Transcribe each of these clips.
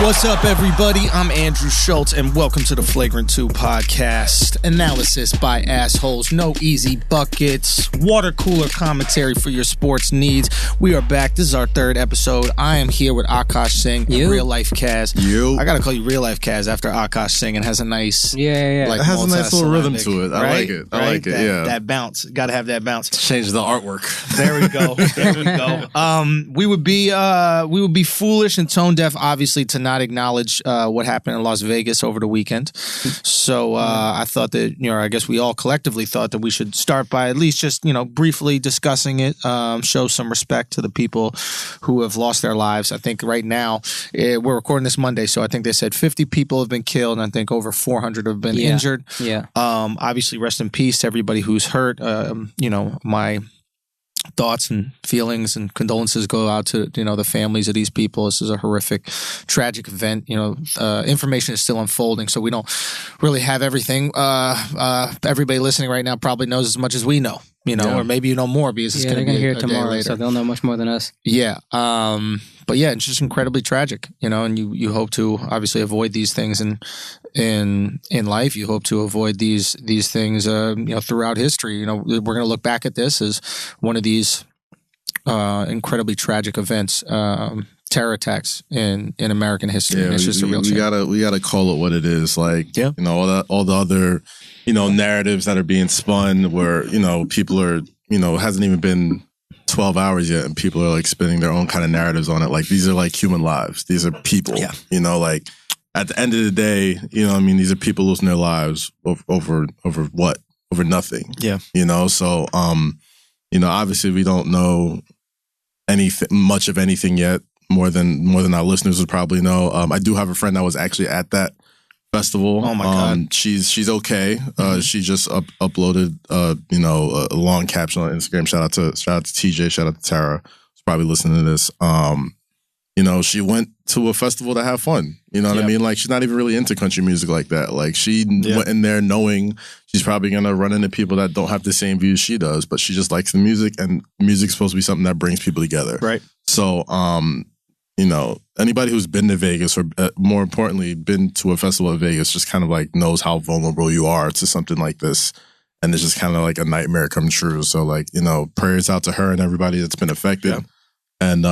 What's up, everybody? I'm Andrew Schulz, and welcome to the Flagrant 2 podcast. Analysis by assholes, no easy buckets, water cooler commentary for your sports needs. We are back. This is our third episode. I am here with Akaash Singh, Real Life Kaz. I gotta call you Real Life Kaz after Akaash Singh, and has a nice, Like, it has a nice little rhythm to it. I like it. I like it. That bounce. Gotta have that bounce. Change the artwork. There we go. There we go. We would be foolish and tone deaf, obviously, to not acknowledge what happened in Las Vegas over the weekend. So I thought that, I guess we all collectively thought that we should start by at least just, briefly discussing it, show some respect to the people who have lost their lives. I think right now, we're recording this Monday, so I think they said 50 people have been killed, and I think over 400 have been injured. Yeah. Obviously, rest in peace to everybody who's hurt. My thoughts and feelings and condolences go out to the families of these people. This is a horrific, tragic event. Information is still unfolding, so we don't really have everything. Everybody listening right now probably knows as much as we know. Or maybe you know more because it's going to be hear a it tomorrow, day later. So they'll know much more than us. Yeah. But yeah, it's just incredibly tragic, and you hope to obviously avoid these things in life. You hope to avoid these things, throughout history. We're going to look back at this as one of these incredibly tragic events, terror attacks in American history. Yeah, it's just a real shame. We gotta call it what it is. Like, all the other, narratives that are being spun where, people are, hasn't even been 12 hours yet, and people are like spinning their own kind of narratives on it. Like, these are like human lives. These are people. Yeah. Like at the end of the day, these are people losing their lives over what? Over nothing. Yeah. So obviously we don't know much of anything yet, more than our listeners would probably know. I do have a friend that was actually at that festival. Oh my God. She's okay. She just uploaded a long caption on Instagram. Shout out to TJ, shout out to Tara, who's probably listening to this. She went to a festival to have fun. You know what I mean? Like, she's not even really into country music like that. Like, she went in there knowing she's probably going to run into people that don't have the same views she does, but she just likes the music, and music's supposed to be something that brings people together. Right. So, anybody who's been to Vegas, or more importantly, been to a festival in Vegas, just kind of like knows how vulnerable you are to something like this. And it's just kind of like a nightmare come true. So, like, prayers out to her and everybody that's been affected. Yeah. And,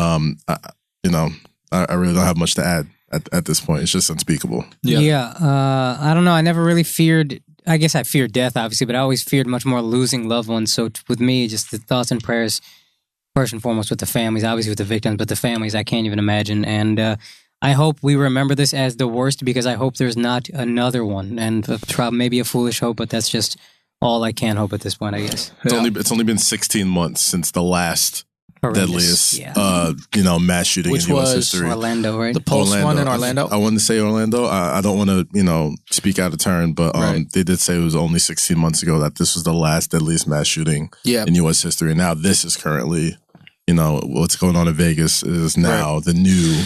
I really don't have much to add at this point. It's just unspeakable. Yeah. I don't know. I never really feared, I guess I feared death, obviously, but I always feared much more losing loved ones. So with me, just the thoughts and prayers, first and foremost with the families, obviously with the victims, but the families, I can't even imagine. And I hope we remember this as the worst, because I hope there's not another one. And maybe a foolish hope, but that's just all I can hope at this point, I guess. It's only been 16 months since the last deadliest, mass shooting Which in U.S. was history. Orlando, right? The Pulse one in Orlando? I wanted to say Orlando. I don't want to, speak out of turn, but they did say it was only 16 months ago that this was the last deadliest mass shooting in U.S. history. And now this is currently, what's going on in Vegas is now the new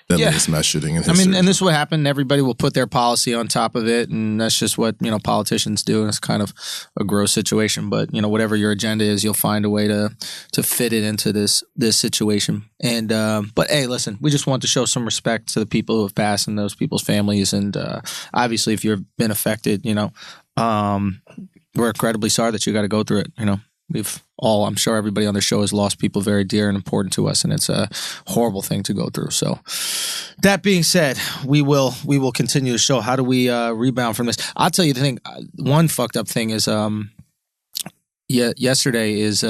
deadliest mass shooting in history. And this is what happened. Everybody will put their policy on top of it, and that's just what, politicians do. And it's kind of a gross situation. But, whatever your agenda is, you'll find a way to fit it into this situation. And but hey, listen, we just want to show some respect to the people who have passed and those people's families. And obviously, if you've been affected, we're incredibly sorry that you got to go through it. We've all, I'm sure everybody on the show has lost people very dear and important to us, and it's a horrible thing to go through. So that being said, we will continue the show. How do we rebound from this? I'll tell you the thing. One fucked up thing is yesterday is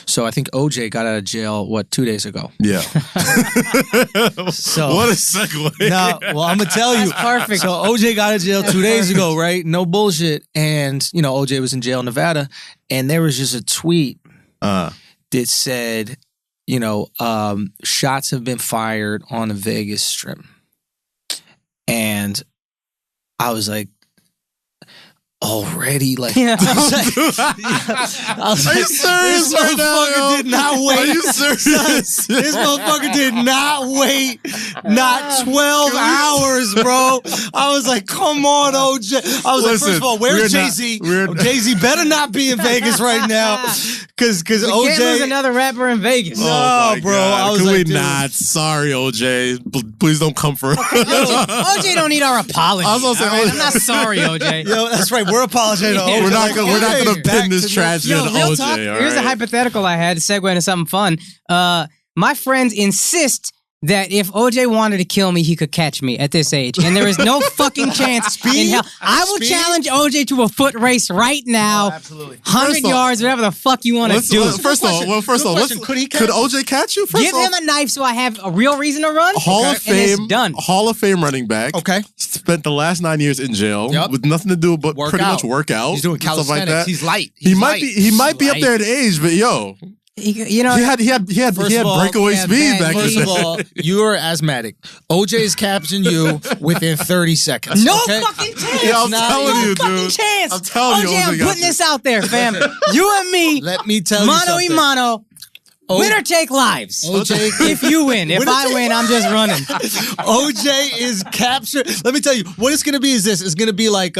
so I think OJ got out of jail 2 days ago. Yeah. So what a segue. Now, well, I'm gonna tell you, perfect. So OJ got out of jail 2 days ago, right? No bullshit. And OJ was in jail in Nevada, and there was just a tweet that said, shots have been fired on the Vegas Strip, and I was like, already? Like, Yeah. I was Are you like, serious this right now, motherfucker yo? did not wait. Are you serious? This motherfucker did not wait, not 12 hours, bro. I was like, come on, OJ. I was like, first of all, where's Jay-Z? Jay-Z better not be in Vegas right now. Because OJ. Can't lose another rapper in Vegas. No, bro. I was Can like, we dude. not? Sorry, OJ. Please don't come for us. OJ don't need our apology. I was gonna say, all right? I'm not sorry, OJ. Yo, that's right. We're apologizing to OJ. We're not gonna pin this tragedy Yo, on real OJ. talk. All Here's a right? hypothetical I had to segue into something fun. My friends insist that if OJ wanted to kill me, he could catch me at this age. And there is no fucking chance in hell. I will challenge OJ to a foot race right now. Absolutely. 100 yards, whatever the fuck you want to do. First of all, could OJ catch you? Give him a knife so I have a real reason to run. Hall of and it's Fame, done. Hall of Fame running back. Okay. Spent the last 9 years in jail Yep. with nothing to do but Work pretty out. much work out. He's doing and stuff calisthenics. like that. He's light. He He's might be up Light. there in age, but yo, You know, he had First of all, breakaway yeah, speed bad back First in of the all, you're asthmatic. OJ is capturing you within 30 seconds. no okay? fucking chance. Yeah, I'm not telling no you, fucking dude. chance. I'm telling you, OJ, I'm OJ got putting you. this out there, fam. You and me, Let me tell you mano something. y mano. Winner take lives. OJ, If you win. If I win, I'm just running. OJ is captured. Let me tell you, what it's going to be is this. It's going to be like,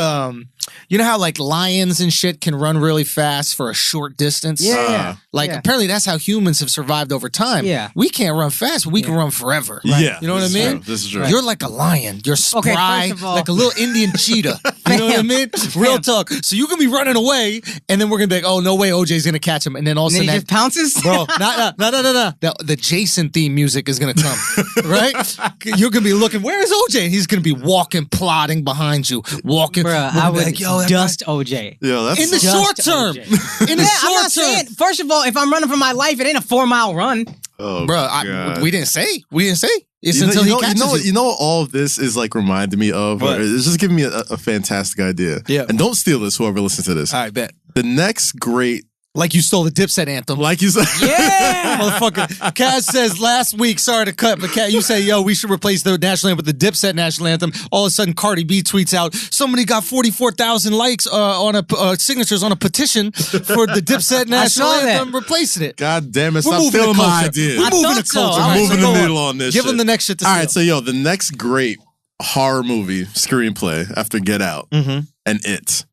you know how like lions and shit can run really fast for a short distance? Yeah. Like Yeah. apparently that's how humans have survived over time. Yeah. We can't run fast, but we can run forever. Yeah, You know what I this is mean? true. This is true. You're like a lion. You're Okay, spry, first of all- like a little Indian cheetah. You know what I mean? Real talk. So you can be running away, and then we're gonna be like, oh no way, OJ's gonna catch him, and then all of a And then sudden he just pounces? bro, no. The Jason theme music is gonna come, right? You're gonna be looking. Where is OJ? And he's gonna be walking, plodding behind you, walking. Bruh, We're I gonna be would like, yo, that dust OJ. Yo, that's guy- in the Just short term. OJ. In the Yeah, short I'm not term, saying. First of all, if I'm running for my life, it ain't a 4-mile run. oh, bro. God. We didn't say. We didn't say. It's You know, until you know, he catches you know, you. you know what all of this is like reminding me of? What? Or it's just giving me a fantastic idea. Yeah. And don't steal this, whoever listens to this. All right, bet. The next great, Like you stole the Dipset anthem. like you said, Yeah. Motherfucker. Kaz says last week, sorry to cut, but Kaz, you say, yo, we should replace the national anthem with the Dipset national anthem. All of a sudden, Cardi B tweets out, somebody got 44,000 likes on signatures on a petition for the Dipset national saw that. anthem, replacing it. God damn it, We're stop moving stealing the my culture. idea. We're I moving thought the so. culture. All I'm right, moving so the go needle on this Give shit. them the next shit to All steal. right, so yo, the next great horror movie screenplay after Get Out Mhm. and It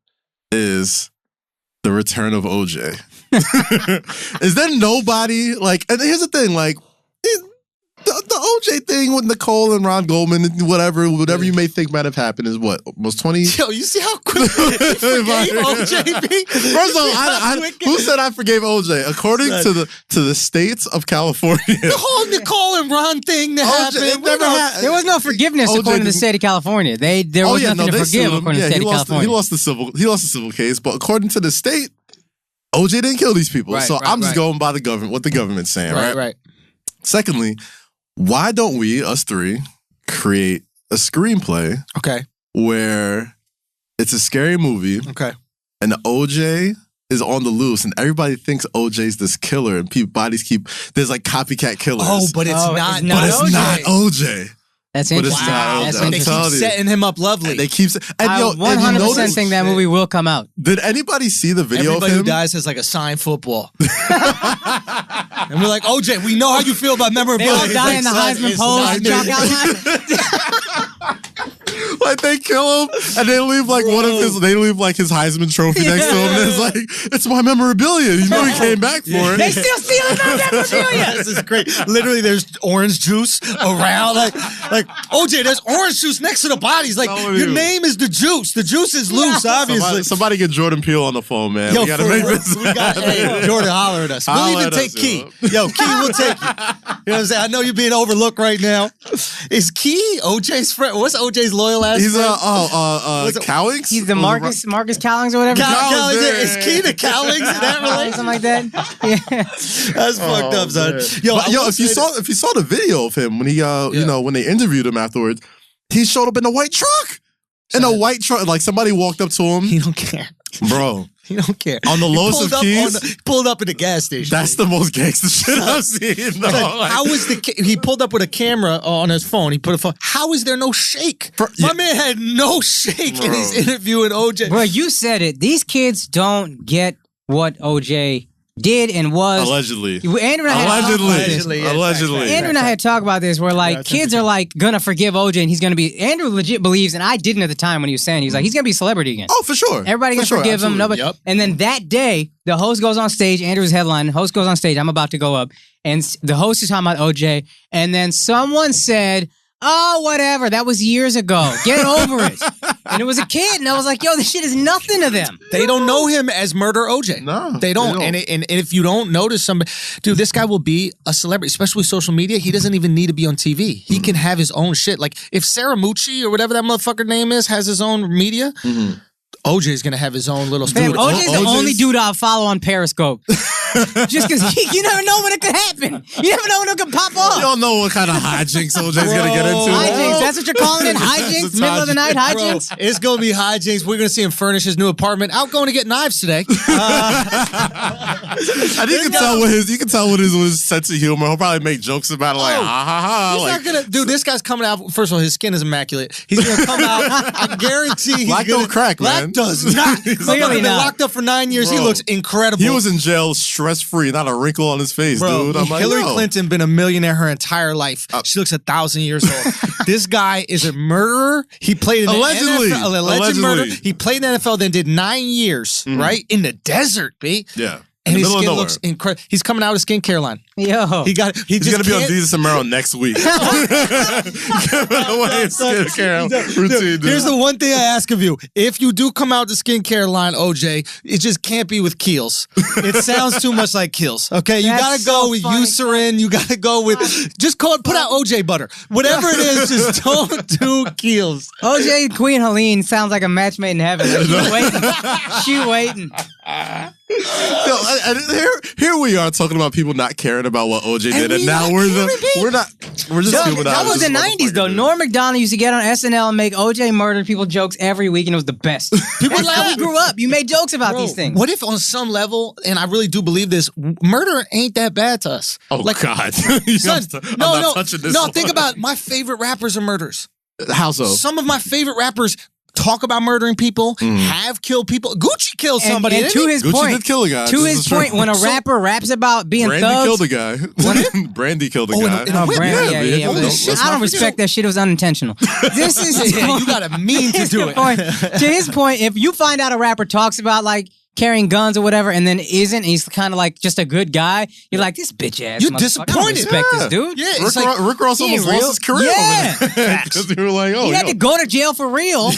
is The Return of OJ. Is there nobody like? And here's the thing, like the OJ thing with Nicole and Ron Goldman and whatever you may think might have happened is what, almost 20. Yo, you see how quick he forgave OJ? First of all, who said I forgave OJ? According to the states of California, The whole Nicole and Ron thing that OJ, it happened. never happened. There was no forgiveness OJ according to the didn't- state of California. There was nothing to they forgive sued him. according to the state of California. He lost the civil case, but according to the state, OJ didn't kill these people. Right, so right, I'm just right. going by the government, what the government's saying, right? Right. Secondly, why don't we, us three, create a screenplay Okay. where it's a scary movie Okay. and the OJ is on the loose and everybody thinks OJ's this killer and there's like copycat killers. Oh, but it's Oh, not. it's not but it's OJ. not OJ. That's But it's interesting. not That's OJ. I'm They interesting. keep telling you. setting him up lovely. And they keep and I yo, and you 100% notice, think that movie will come out. did anybody see the video Everybody of who him? dies has like a signed football. And we're like, OJ, we know how you feel about memorabilia. They all It's die like, in the son, Heisman it's pose not and me. chalk outline. Like they kill him and they leave like his Heisman trophy next to him and it's like, it's my memorabilia. You know he came back for They it. still stealing my memorabilia. This is great. Literally, there's orange juice around. Like OJ, there's orange juice next to the bodies. Like Telling your you. name is the juice. The juice is loose, obviously. Somebody get Jordan Peele on the phone, man. Yo, we gotta for make real, this. we got, hey, Jordan, holler at us. We'll Holler even at take us, Key. yo. Yo, Key, we'll take you. You know what I'm saying? I know you're being overlooked right now. Is Key OJ's friend? What's OJ's loyal ass He's friend? Cowings? He's the Marcus Cowlings or whatever. Cowlings, there. is Key the Cowlings in that relation? Something like that. Yeah. That's fucked up, son. Man. Yo, But, I will if you say saw the video of him when he when they interviewed him afterwards, he showed up in a white truck. In a white truck, like somebody walked up to him. he don't care. Bro. He don't care. On the lowest of keys. Pulled up at the gas station. That's the most gangster shit I've seen. No, how was he pulled up with a camera on his phone. He put a phone. How is there no shake? My man had no shake in his interview with OJ. Bro, you said it. These kids don't get what OJ did and was. Allegedly. Andrew and I Andrew and I had talked about this where like kids are like gonna forgive OJ and he's gonna be. Andrew legit believes, and I didn't at the time when he was saying, he was like, he's gonna be a celebrity again. Oh, for sure. Everybody gonna forgive him. Nobody. Yep. And then that day, the host goes on stage. Andrew's headline. Host goes on stage. I'm about to go up, and the host is talking about OJ, and then someone said, "Oh, whatever. That was years ago. Get over it." And it was a kid, and I was like, "Yo, this shit is nothing to them." They don't know him as Murder OJ. No, they don't. And if you don't notice somebody, dude, this guy will be a celebrity, especially with social media. He doesn't even need to be on TV. He can have his own shit. Like if Sarah Mucci or whatever that motherfucker name is has his own media. OJ is gonna have his own little studio. OJ's the only dude I'll follow on Periscope. Just because you never know when it could happen. You never know when it could pop off. You don't know what kind of hijinks OJ's gonna get into. Hijinks, that's what you're calling it? Hijinks? Middle of the night hijinks? Bro, it's gonna be hijinks. We're gonna see him furnish his new apartment. Out going to get knives today. I think you can tell with his sense of humor. He'll probably make jokes about it like, ha ha ha. He's not gonna, dude, this guy's coming out. First of all, his skin is immaculate. He's gonna come out. I guarantee he's Black don't crack, man. Black does not. Clearly been not. locked up for 9 years. Bro, he looks incredible. He was in jail stress-free, not a wrinkle on his face, dude. I'm Hillary Clinton been a millionaire her entire life. She looks 1,000 years old. This guy is a murderer. He played in allegedly. The NFL, alleged murder. He played in the NFL, then did 9 years, right? In the desert, B. Yeah. And his skin looks incredible. He's coming out of skincare line. Yo. He's gonna be on Jesus and Meryl next week. Giving away his skincare routine, dude. Here's the one thing I ask of you. If you do come out the skincare line, OJ, it just can't be with Kiehl's. It sounds too much like Kiehl's. Okay? You gotta go with Eucerin. You gotta go with put out OJ butter. Whatever it is, just don't do Kiehl's. OJ and Queen Helene sounds like a match made in heaven. Like, she waiting. Here we are talking about people not caring about what OJ did, and now we're just doing that was the 90s though. Norm Macdonald used to get on SNL and make OJ murdered people jokes every week, and it was the best. That's how we grew up. You made jokes about these things. What if on some level, and I really do believe this, murder ain't that bad to us? Oh, like, God. Son, no, think about it. My favorite rappers are murderers. How so? Some of my favorite rappers talk about murdering people, have killed people. Gucci killed somebody. And to his Gucci point, did kill a guy. To his point, when a rapper raps about being Brandy thugs, killed a guy. Brandy killed a guy. Brandy, I don't respect that shit. It was unintentional. This is you gotta mean to do it. To his point, if you find out a rapper talks about like carrying guns or whatever, and then isn't, he's kind of like just a good guy, you're like, this bitch ass. You're disappointed. I don't respect this dude. Yeah, Rick Ross almost lost his career. Yeah, because you were like, he had to go to jail for real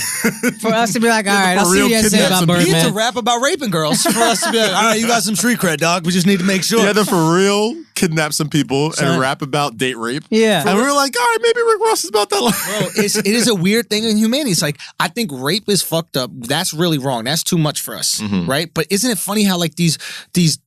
for us to be like, all right, I'll see what you say about Birdman. He had to rap about raping girls for us to be like, all right, you got some street cred, dog. We just need to make sure. He had to for real kidnap some people and rap about date rape. Yeah, and we were like, all right, maybe Rick Ross is about that life. Bro, it is a weird thing in humanity. It's like, I think rape is fucked up. That's really wrong. That's too much for us, right? But isn't it funny how like these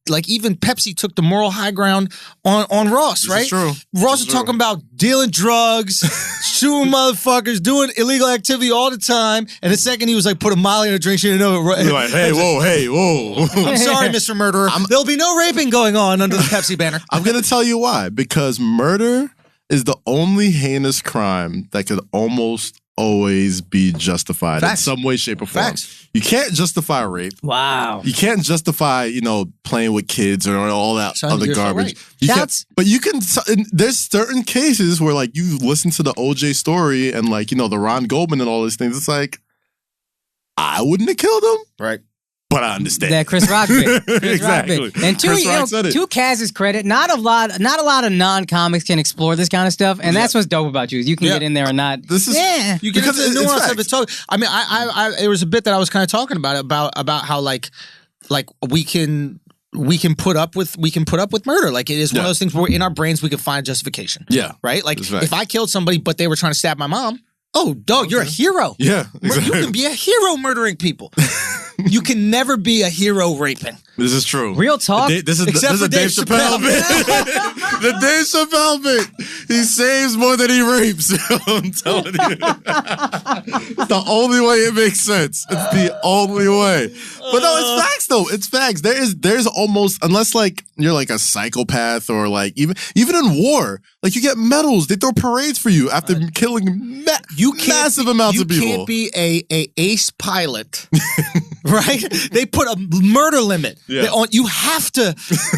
like even Pepsi took the moral high ground on Ross, right? This is true. Ross was talking about dealing drugs, shooting motherfuckers, doing illegal activity all the time, and the second he was like, put a Molly in a drink, she didn't know it. You're like, hey, whoa. I'm sorry, Mr. Murderer. There'll be no raping going on under the Pepsi banner. I'm gonna tell you why. Because murder is the only heinous crime that could almost always be justified in some way, shape, or form. You can't justify rape. Wow. You can't justify, playing with kids or all that other garbage. Right. But you can. There's certain cases where, like, you listen to the OJ story and, like, the Ron Goldman and all these things. It's like, I wouldn't have killed him. Right. But I understand that Chris Rock bit. Exactly. And to Kaz's credit, not a lot of non-comics can explore this kind of stuff, and that's what's dope about you. Is you can get in there or not. This is you get into the nuance of it. I mean, I it was a bit that I was kind of talking about how like we can put up with murder. Like it is one of those things where in our brains we can find justification. Yeah. Right. Like if I killed somebody but they were trying to stab my mom. Oh, dog, you're a hero. Yeah, exactly. You can be a hero murdering people. You can never be a hero raping. This is true. Real talk. This is Dave Chappelle bit. The Dave Chappelle bit. He saves more than he rapes. I'm telling you. It's the only way it makes sense. It's the only way. But no, it's facts though. It's facts. There's almost, unless like you're like a psychopath or like even in war, like you get medals. They throw parades for you after killing massive amounts of people. You can't be a ace pilot, right? They put a murder limit. Yeah. You have to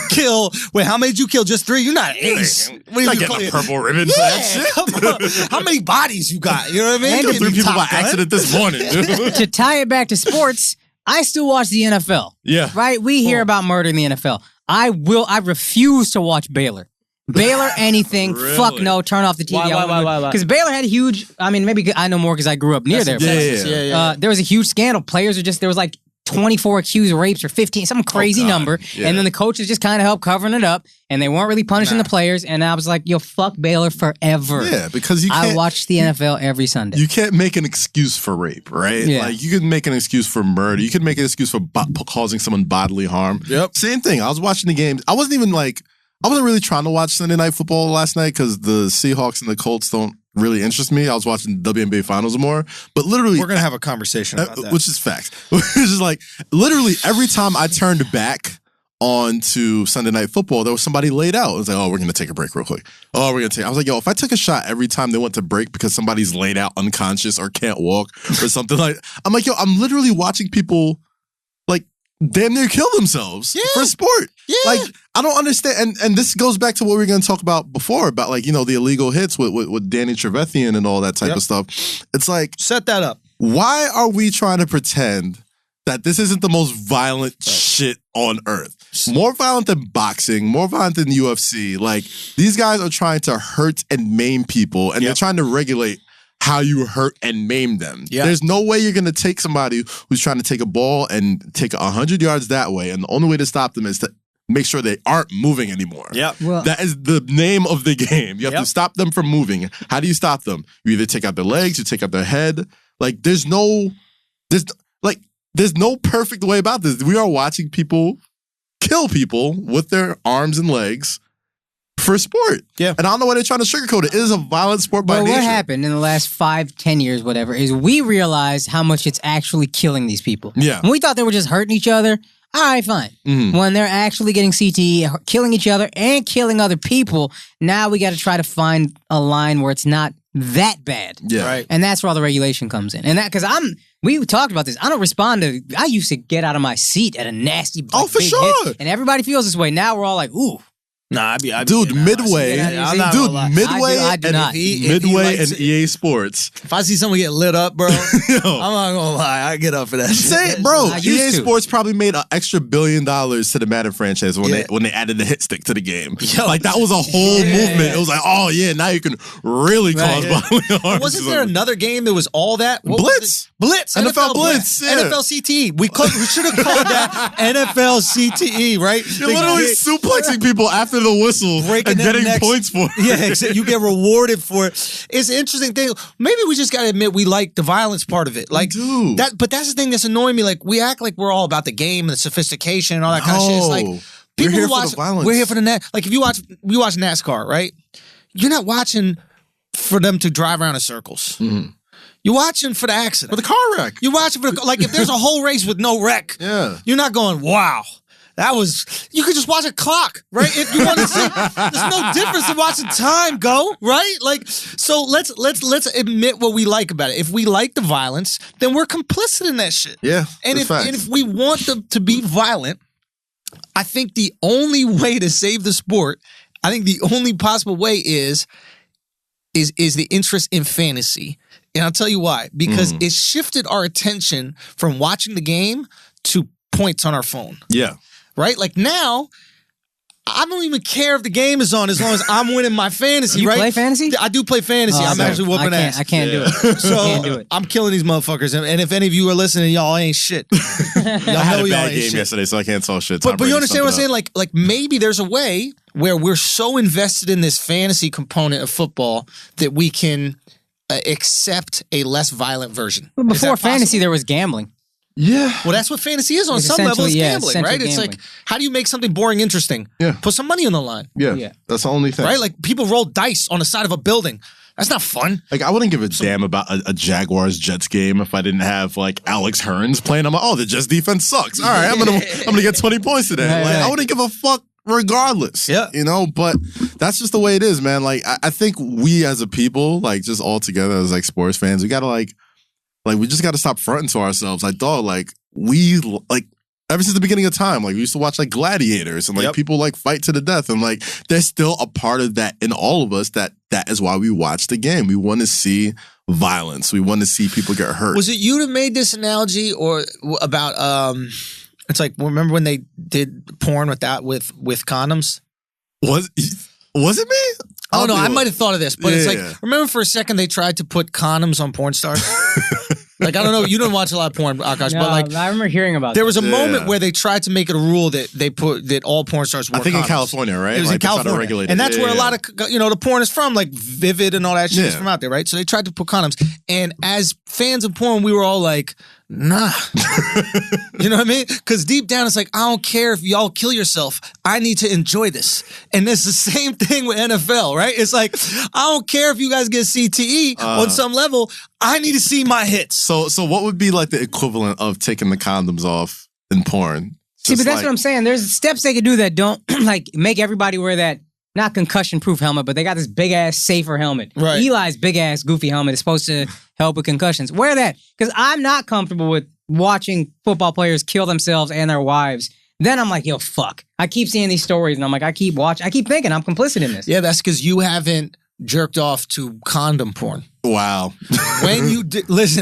kill. Wait, how many did you kill? Just 3? You're not an ace. What are you not getting a purple ribbon for that shit. Come on. How many bodies you got? You know what I mean? I killed 3 people by accident this morning. To tie it back to sports, I still watch the NFL. Yeah. Right? We hear about murder in the NFL. I refuse to watch Baylor. Baylor anything. Really? Fuck no. Turn off the TV. Why? Because Baylor had a huge, I mean, maybe I know more because I grew up near there. Yeah. There was a huge scandal. Players are just, there was like 24 accused rapes or 15, some crazy number. Yeah. And then the coaches just kind of helped covering it up. And they weren't really punishing the players. And I was like, yo, fuck Baylor forever. Yeah, because you can't. I watch the NFL every Sunday. You can't make an excuse for rape, right? Yeah. Like you can make an excuse for murder. You can make an excuse for causing someone bodily harm. Yep. Same thing. I was watching the game. I wasn't really trying to watch Sunday Night Football last night because the Seahawks and the Colts don't really interest me. I was watching the WNBA finals more. But literally, We're gonna have a conversation about that. which is facts. Which is like literally every time I turned back onto Sunday Night Football, there was somebody laid out. It was like, oh, we're going to take a break real quick. I was like, yo, if I took a shot every time they went to break because somebody's laid out unconscious or can't walk or something like, I'm like, yo, I'm literally watching people like damn near kill themselves for sport. Yeah. Like, I don't understand. And this goes back to what we were going to talk about before about like, you know, the illegal hits with Danny Trevethan and all that type of stuff. It's like, set that up. why are we trying to pretend that this isn't the most violent shit on earth? More violent than boxing, more violent than UFC. Like, these guys are trying to hurt and maim people, and they're trying to regulate how you hurt and maim them. Yeah. There's no way you're going to take somebody who's trying to take a ball and take 100 yards that way, and the only way to stop them is to make sure they aren't moving anymore. Yeah. Well, That is the name of the game. You have to stop them from moving. How do you stop them? You either take out their legs, you take out their head. Like, there's no perfect way about this. We are watching people kill people with their arms and legs for sport. Yeah. And I don't know why they're trying to sugarcoat it. It is a violent sport by nature. what happened in the last 5-10 years, whatever, is we realized how much it's actually killing these people. Yeah. When we thought they were just hurting each other, all right, fine. Mhm. When they're actually getting CTE, killing each other and killing other people, now we got to try to find a line where it's not that bad. Yeah. Right. And that's where all the regulation comes in. And that, because we talked about this. I don't respond to, I used to get out of my seat at a nasty Oh, for big sure. hit, and everybody feels this way. Now we're all like, ooh. Nah, I'd be Dude, Midway, Yeah, I'm not gonna lie. Midway, I do not. Midway and EA Sports. If I see someone get lit up, bro, I'm Yo, not gonna lie. I get up for that shit. say it, bro. I EA used to. Sports probably made an extra $1 billion to the Madden franchise when they added the hit stick to the game. Yo. Like, that was a whole movement. It was like, oh yeah, now you can really cause bodily harm. Wasn't there another game that was all that? What was Blitz. it? Blitz. NFL Blitz, yeah. NFL CTE. We should have called that NFL CTE, right? You're literally suplexing people after the whistle Breaking and their getting necks. points for it. Yeah, exactly. You get rewarded for it. It's an interesting thing. Maybe we just gotta admit we like the violence part of it. Like do. that, but that's the thing that's annoying me. Like, we act like we're all about the game and the sophistication and all that kind of shit. It's like No. people We're here who for watch the violence. we're here for the net. Like, if we watch NASCAR, right? You're not watching for them to drive around in circles. Mhm. You're watching for the accident. For the car wreck. You're watching for the, like, if there's a whole race with no wreck, Yeah. you're not going, wow. You could just watch a clock, right? If you want to see, there's no difference in watching time go, right? Like, so let's admit what we like about it. If we like the violence, then we're complicit in that shit. Yeah. And that's if facts. we want them to be violent, I think the only way to save the sport, I think the only possible way is the interest in fantasy. And I'll tell you why. Because it shifted our attention from watching the game to points on our phone. Yeah. Right? Like, now, I don't even care if the game is on as long as I'm winning my fantasy, You right? play fantasy? I do play fantasy. Oh, I'm man. actually whooping ass. I can't do it. So can't do it. I'm killing these motherfuckers. And if any of you are listening, y'all ain't shit. Y'all I had know a y'all bad ain't game shit. yesterday, so I can't talk shit. But you understand what I'm saying? Like maybe there's a way where we're so invested in this fantasy component of football that we can accept a less violent version. But Is before that fantasy, possible? there was gambling. Yeah. Well, that's what fantasy is on It's some level. It's essentially, gambling, right? It's gambling. like, how do you make something boring interesting? Yeah. Put some money on the line. Yeah. That's the only thing. Right? Like people roll dice on the side of a building. That's not fun. Like, I wouldn't give a damn about a Jaguars-Jets game if I didn't have, like, Alex Hearns playing. I'm like, oh, the Jets defense sucks. All right, I'm gonna get 20 points today. Right, like, right. I wouldn't give a fuck regardless. Yeah. You know, but that's just the way it is, man. Like, I think we as a people, like, just all together as, like, sports fans, we gotta, like, we just gotta stop fronting to ourselves. Like, dog, like, ever since the beginning of time, like, we used to watch, like, gladiators and, like, people, like, fight to the death. And, like, there's still a part of that in all of us that is why we watch the game. We want to see violence. We want to see people get hurt. Was it you that made this analogy or about, it's like, remember when they did porn with condoms? Was it me? Oh, no, I might have thought of this, but it's like, Yeah. remember for a second they tried to put condoms on porn stars? Like, I don't know, you don't watch a lot of porn, Akaash, No, but like, I remember hearing about there was a that. moment where they tried to make it a rule that all porn stars wore I think condoms. in California, right? It was Like, in they tried to California. regulate it. And that's Yeah, where a yeah. lot of, the porn is from, like Vivid and all that shit is Yeah. from out there, right? So they tried to put condoms. And as fans of porn, we were all like, nah. You know what I mean? Because deep down, it's like, I don't care if y'all kill yourself. I need to enjoy this. And it's the same thing with NFL, right? It's like, I don't care if you guys get CTE on some level. I need to see my hits. So what would be like the equivalent of taking the condoms off in porn? See, but Just that's like- what I'm saying. There's steps they could do that don't like make everybody wear that not concussion-proof helmet, but they got this big-ass safer helmet. Right. Eli's big-ass goofy helmet is supposed to help with concussions. Wear that, because I'm not comfortable with watching football players kill themselves and their wives. Then I'm like, yo, fuck. I keep seeing these stories, and I'm like, I keep thinking I'm complicit in this. Yeah, that's because you haven't jerked off to condom porn. Wow. When you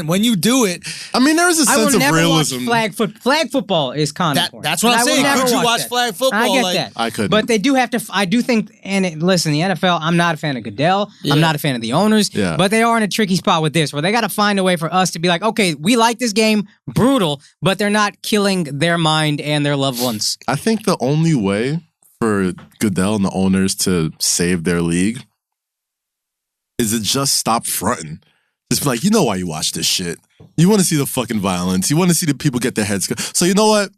when you do it, I mean, there is a I sense will of never realism. watch flag football is condom porn. that's what And I'm I will saying. never Could you watch that. flag football? I get like, that. I couldn't. But they do have to. I do think, listen, the NFL. I'm not a fan of Goodell. Yeah. I'm not a fan of the owners. Yeah. But they are in a tricky spot with this, where they got to find a way for us to be like, okay, we like this game, brutal, but they're not killing their mind and their loved ones. I think the only way for Goodell and the owners to save their league is to just stop fronting. Just be like, you know why you watch this shit. You want to see the fucking violence. You want to see the people get their heads cut. So you know what?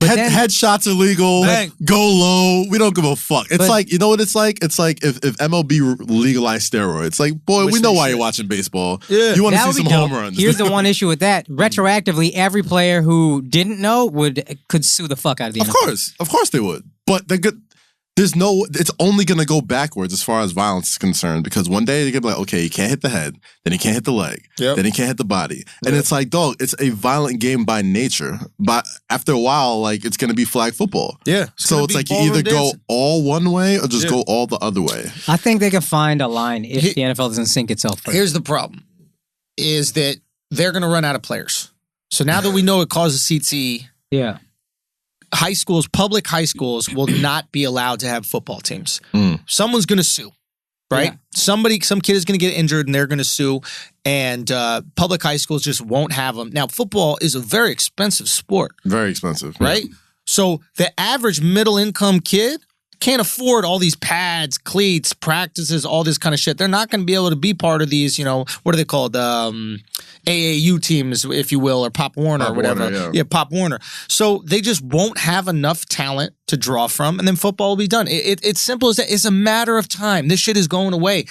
Headshots are legal. Bang. Go low. We don't give a fuck. It's But- like, you know what it's like? It's like if MLB legalized steroids. It's like, boy, we know why you're watching baseball. Yeah. You want to That see would some be dope. home runs. Here's the one issue with that. Retroactively, every player who didn't know could sue the fuck out of the NFL. Of course they would. But they're good. It's only going to go backwards as far as violence is concerned, because one day they're going to be like, okay, he can't hit the head, then he can't hit the leg, Yep. then he can't hit the body. And it's like, dog, it's a violent game by nature. But after a while, like, it's going to be flag football. Yeah. So it's like you either go all one way or just go all the other way. I think they could find a line if the NFL doesn't sink itself first. Here's the problem, is that they're going to run out of players. So now that we know it causes CTE, Yeah. public high schools will not be allowed to have football teams. Someone's going to sue, right? Yeah. Some kid is going to get injured and they're going to sue, and public high schools just won't have them. Now, football is a very expensive sport, Very expensive. right? So the average middle income kid can't afford all these pads, cleats, practices, all this kind of shit. They're not going to be able to be part of these, what are they called? AAU teams, if you will, or Pop Warner or whatever. Warner, yeah. Pop Warner. So they just won't have enough talent to draw from, and then football will be done. It's simple as that. It's a matter of time. This shit is going away.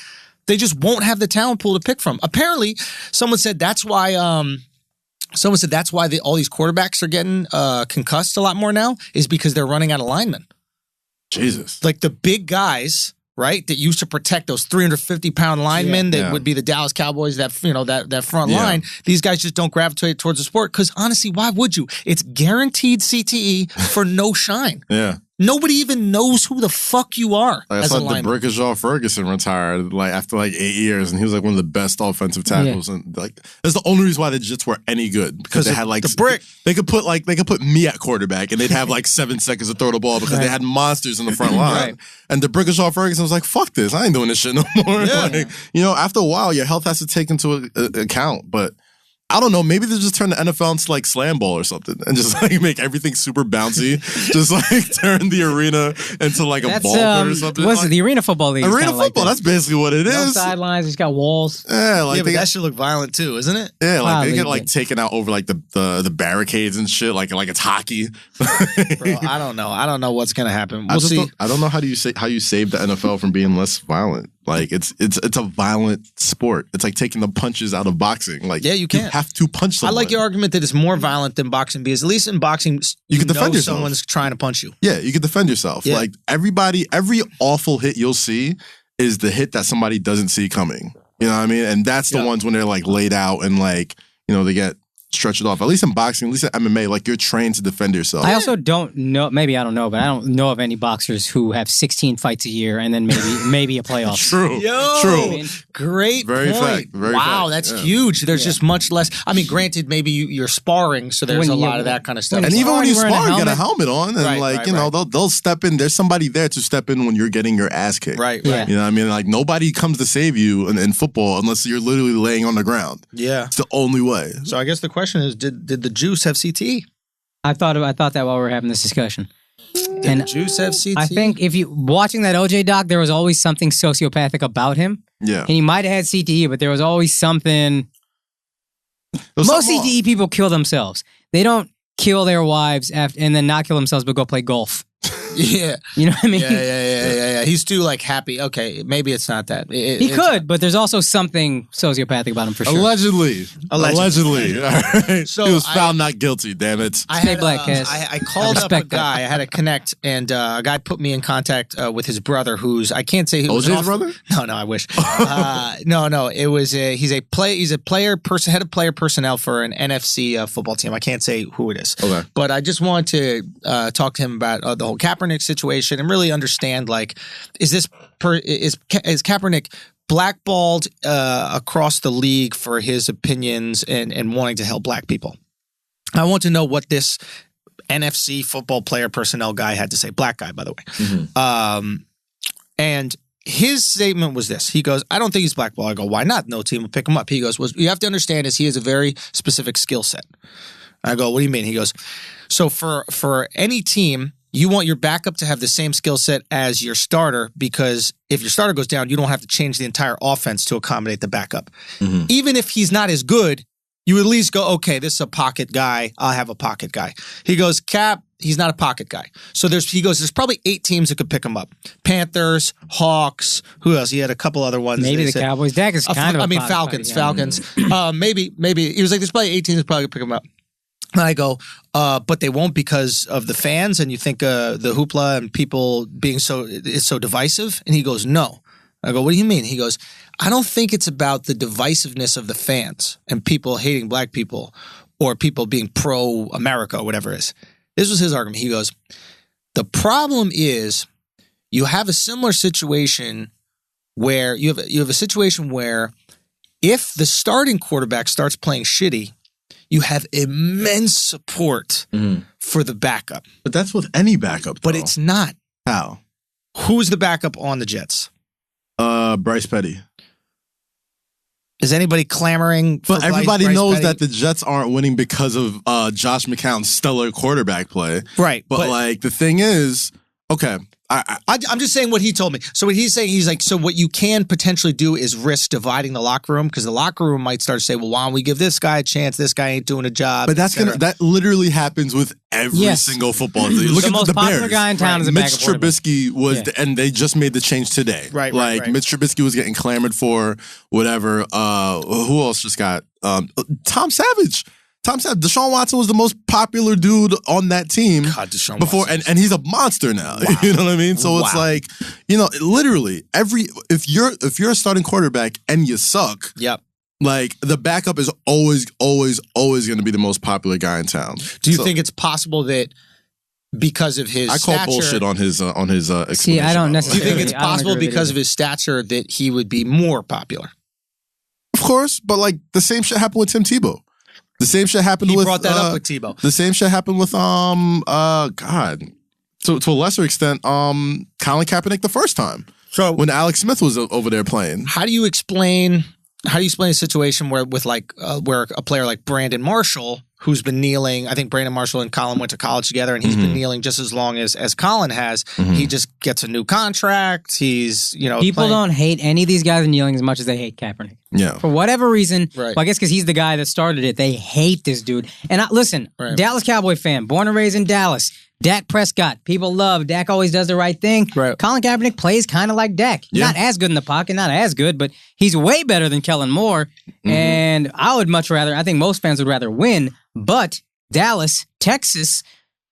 They just won't have the talent pool to pick from. Apparently, someone said that's why all these quarterbacks are getting concussed a lot more now, is because they're running out of linemen. Jesus. Like the big guys, right, that used to protect those 350-pound linemen that would be the Dallas Cowboys, that front line. These guys just don't gravitate towards the sport because, honestly, why would you? It's guaranteed CTE for no shine. Yeah. Nobody even knows who the fuck you are Like, I as a saw lineman. DeBrickashaw Ferguson retired after 8 years, and he was one of the best offensive tackles. And that's the only reason why the Jets were any good, because they had the brick. They could put me at quarterback, and they'd have 7 seconds to throw the ball because they had monsters in the front line. Right. And DeBrickashaw Ferguson was like, "Fuck this, I ain't doing this shit no more." Yeah. After a while, your health has to take into account, but. I don't know. Maybe they just turn the NFL into like slam ball or something, and just like make everything super bouncy. Just like turn the arena into like a ball pit or something. What's it? The Arena Football League. Arena Football. That's basically what it is. No sidelines. It's got walls. Yeah, like but that should look violent too, isn't it? Yeah, like they get like taken out over like the barricades and shit. Like it's hockey. Bro, I don't know. I don't know what's gonna happen. We'll see. I don't know how you save the NFL from being less violent. Like it's a violent sport. It's like taking the punches out of boxing. Like yeah, you can't. You have to punch someone. I like your argument that it's more violent than boxing because at least in boxing you can defend yourself. Someone's trying to punch you. Yeah, you can defend yourself. Yeah. Like every awful hit you'll see is the hit that somebody doesn't see coming. You know what I mean? And that's the ones when they're like laid out and like, you know, they get stretch it off. At least in boxing, at least in MMA, like you're trained to defend yourself. I also don't know, maybe I don't know, but I don't know of any boxers who have 16 fights a year and then maybe a playoff. True. True. Great Very point. Fact. Very wow, fact. That's huge. There's just much less. I mean, granted, maybe you're sparring, so there's a lot of that kind of stuff. And even when you spar, you got a helmet on, and you know they'll step in. There's somebody there to step in when you're getting your ass kicked. Right. Yeah. You know what I mean? Like nobody comes to save you in football unless you're literally laying on the ground. Yeah. It's the only way. So I guess the question is, did the Juice have CTE? I thought that while we were having this discussion. Did the Juice have CTE? I think if you watching that OJ doc, there was always something sociopathic about him. Yeah. And he might have had CTE, but there was always something. Most CTE people kill themselves. They don't kill their wives and then not kill themselves, but go play golf. Yeah. You know what I mean? Yeah. He's too like happy. Okay, maybe it's not that. He could, but there's also something sociopathic about him for sure. Allegedly. All right. So he was found not guilty, damn it. I called up a guy. I had to connect, and a guy put me in contact with his brother, who's I can't say who was OJ's brother. No, I wish. No. It was he's a head of player personnel for an NFC football team. I can't say who it is. Okay. But I just want to talk to him about the whole Kaepernick situation and really understand, like, is Kaepernick blackballed across the league for his opinions and wanting to help black people? I want to know what this NFC football player personnel guy had to say. Black guy, by the way. Mm-hmm. And his statement was this. He goes, I don't think he's blackballed. I go, why not? No team will pick him up. He goes, well, you have to understand is he has a very specific skill set. I go, what do you mean? He goes, so for any team, you want your backup to have the same skill set as your starter because if your starter goes down, you don't have to change the entire offense to accommodate the backup. Mm-hmm. Even if he's not as good, you at least go, okay, this is a pocket guy. I'll have a pocket guy. He goes, Cap, he's not a pocket guy. So there's probably 8 teams that could pick him up. Panthers, Hawks, who else? He had a couple other ones. Maybe the Cowboys. Dak is kind of Falcons. Maybe. He was like, there's probably 8 teams that probably could pick him up. And I go, but they won't because of the fans, and you think the hoopla and people being so divisive? And he goes, no. I go, what do you mean? He goes, I don't think it's about the divisiveness of the fans and people hating black people or people being pro-America or whatever it is. This was his argument. He goes, the problem is you have a similar situation where you have a situation where if the starting quarterback starts playing shitty, you have immense support for the backup. But that's with any backup, though. But it's not. How? Who's the backup on the Jets? Bryce Petty. Is anybody clamoring for But everybody Bryce knows Petty? that the Jets aren't winning because of Josh McCown's stellar quarterback play. Right. But like, the thing is, okay, I'm just saying what he told me. So what he's saying, he's like, so what you can potentially do is risk dividing the locker room because the locker room might start to say, well, why don't we give this guy a chance? This guy ain't doing a job. But that literally happens with every single football team. Look at the popular Bears. Guy in town is a Mitch backup Trubisky was, and they just made the change today. Right. Mitch Trubisky was getting clamored for, whatever. Who else just got? Tom Savage. Deshaun Watson was the most popular dude on that team before, and he's a monster now. Wow. You know what I mean? So it's like, you know, literally if you're a starting quarterback and you suck, like the backup is always going to be the most popular guy in town. Do you think it's possible that because of his stature, I call bullshit on his explanation. See, I don't necessarily. Do you think it's possible because of his stature that he would be more popular? Of course, but like the same shit happened with Tim Tebow. The same shit happened with... He brought that up with Tebow. The same shit happened with, God, to a lesser extent, Colin Kaepernick the first time. So when Alex Smith was over there playing. How do you explain how do you explain a situation where where a player like Brandon Marshall, who's been kneeling, I think Brandon Marshall and Colin went to college together, and he's been kneeling just as long as Colin has. He just gets a new contract. He's, people don't hate any of these guys kneeling as much as they hate Kaepernick. Yeah. For whatever reason, right. Well, I guess because he's the guy that started it, they hate this dude. And listen, right. Dallas Cowboy fan, born and raised in Dallas. Dak Prescott, people love. Dak always does the right thing. Right. Colin Kaepernick plays kind of like Dak. Yeah. Not as good in the pocket, not as good, but he's way better than Kellen Moore. And I think most fans would rather win, but Dallas, Texas,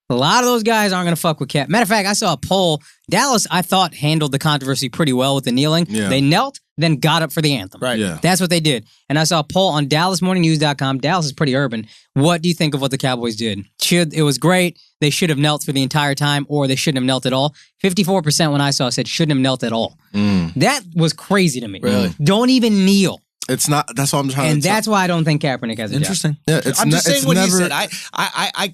a lot of those guys aren't going to fuck with Cap. Matter of fact, I saw a poll. Dallas, I thought, handled the controversy pretty well with the kneeling. Yeah. They knelt, then got up for the anthem. Right. Yeah. That's what they did. And I saw a poll on DallasMorningNews.com. Dallas is pretty urban. What do you think of what the Cowboys did? It was great. They should have knelt for the entire time, or they shouldn't have knelt at all. 54% when I saw said shouldn't have knelt at all. That was crazy to me. Really? Don't even kneel. It's not. That's what I'm trying to. And that's why I don't think Kaepernick has a interesting. job. Yeah, I'm just saying what he said. I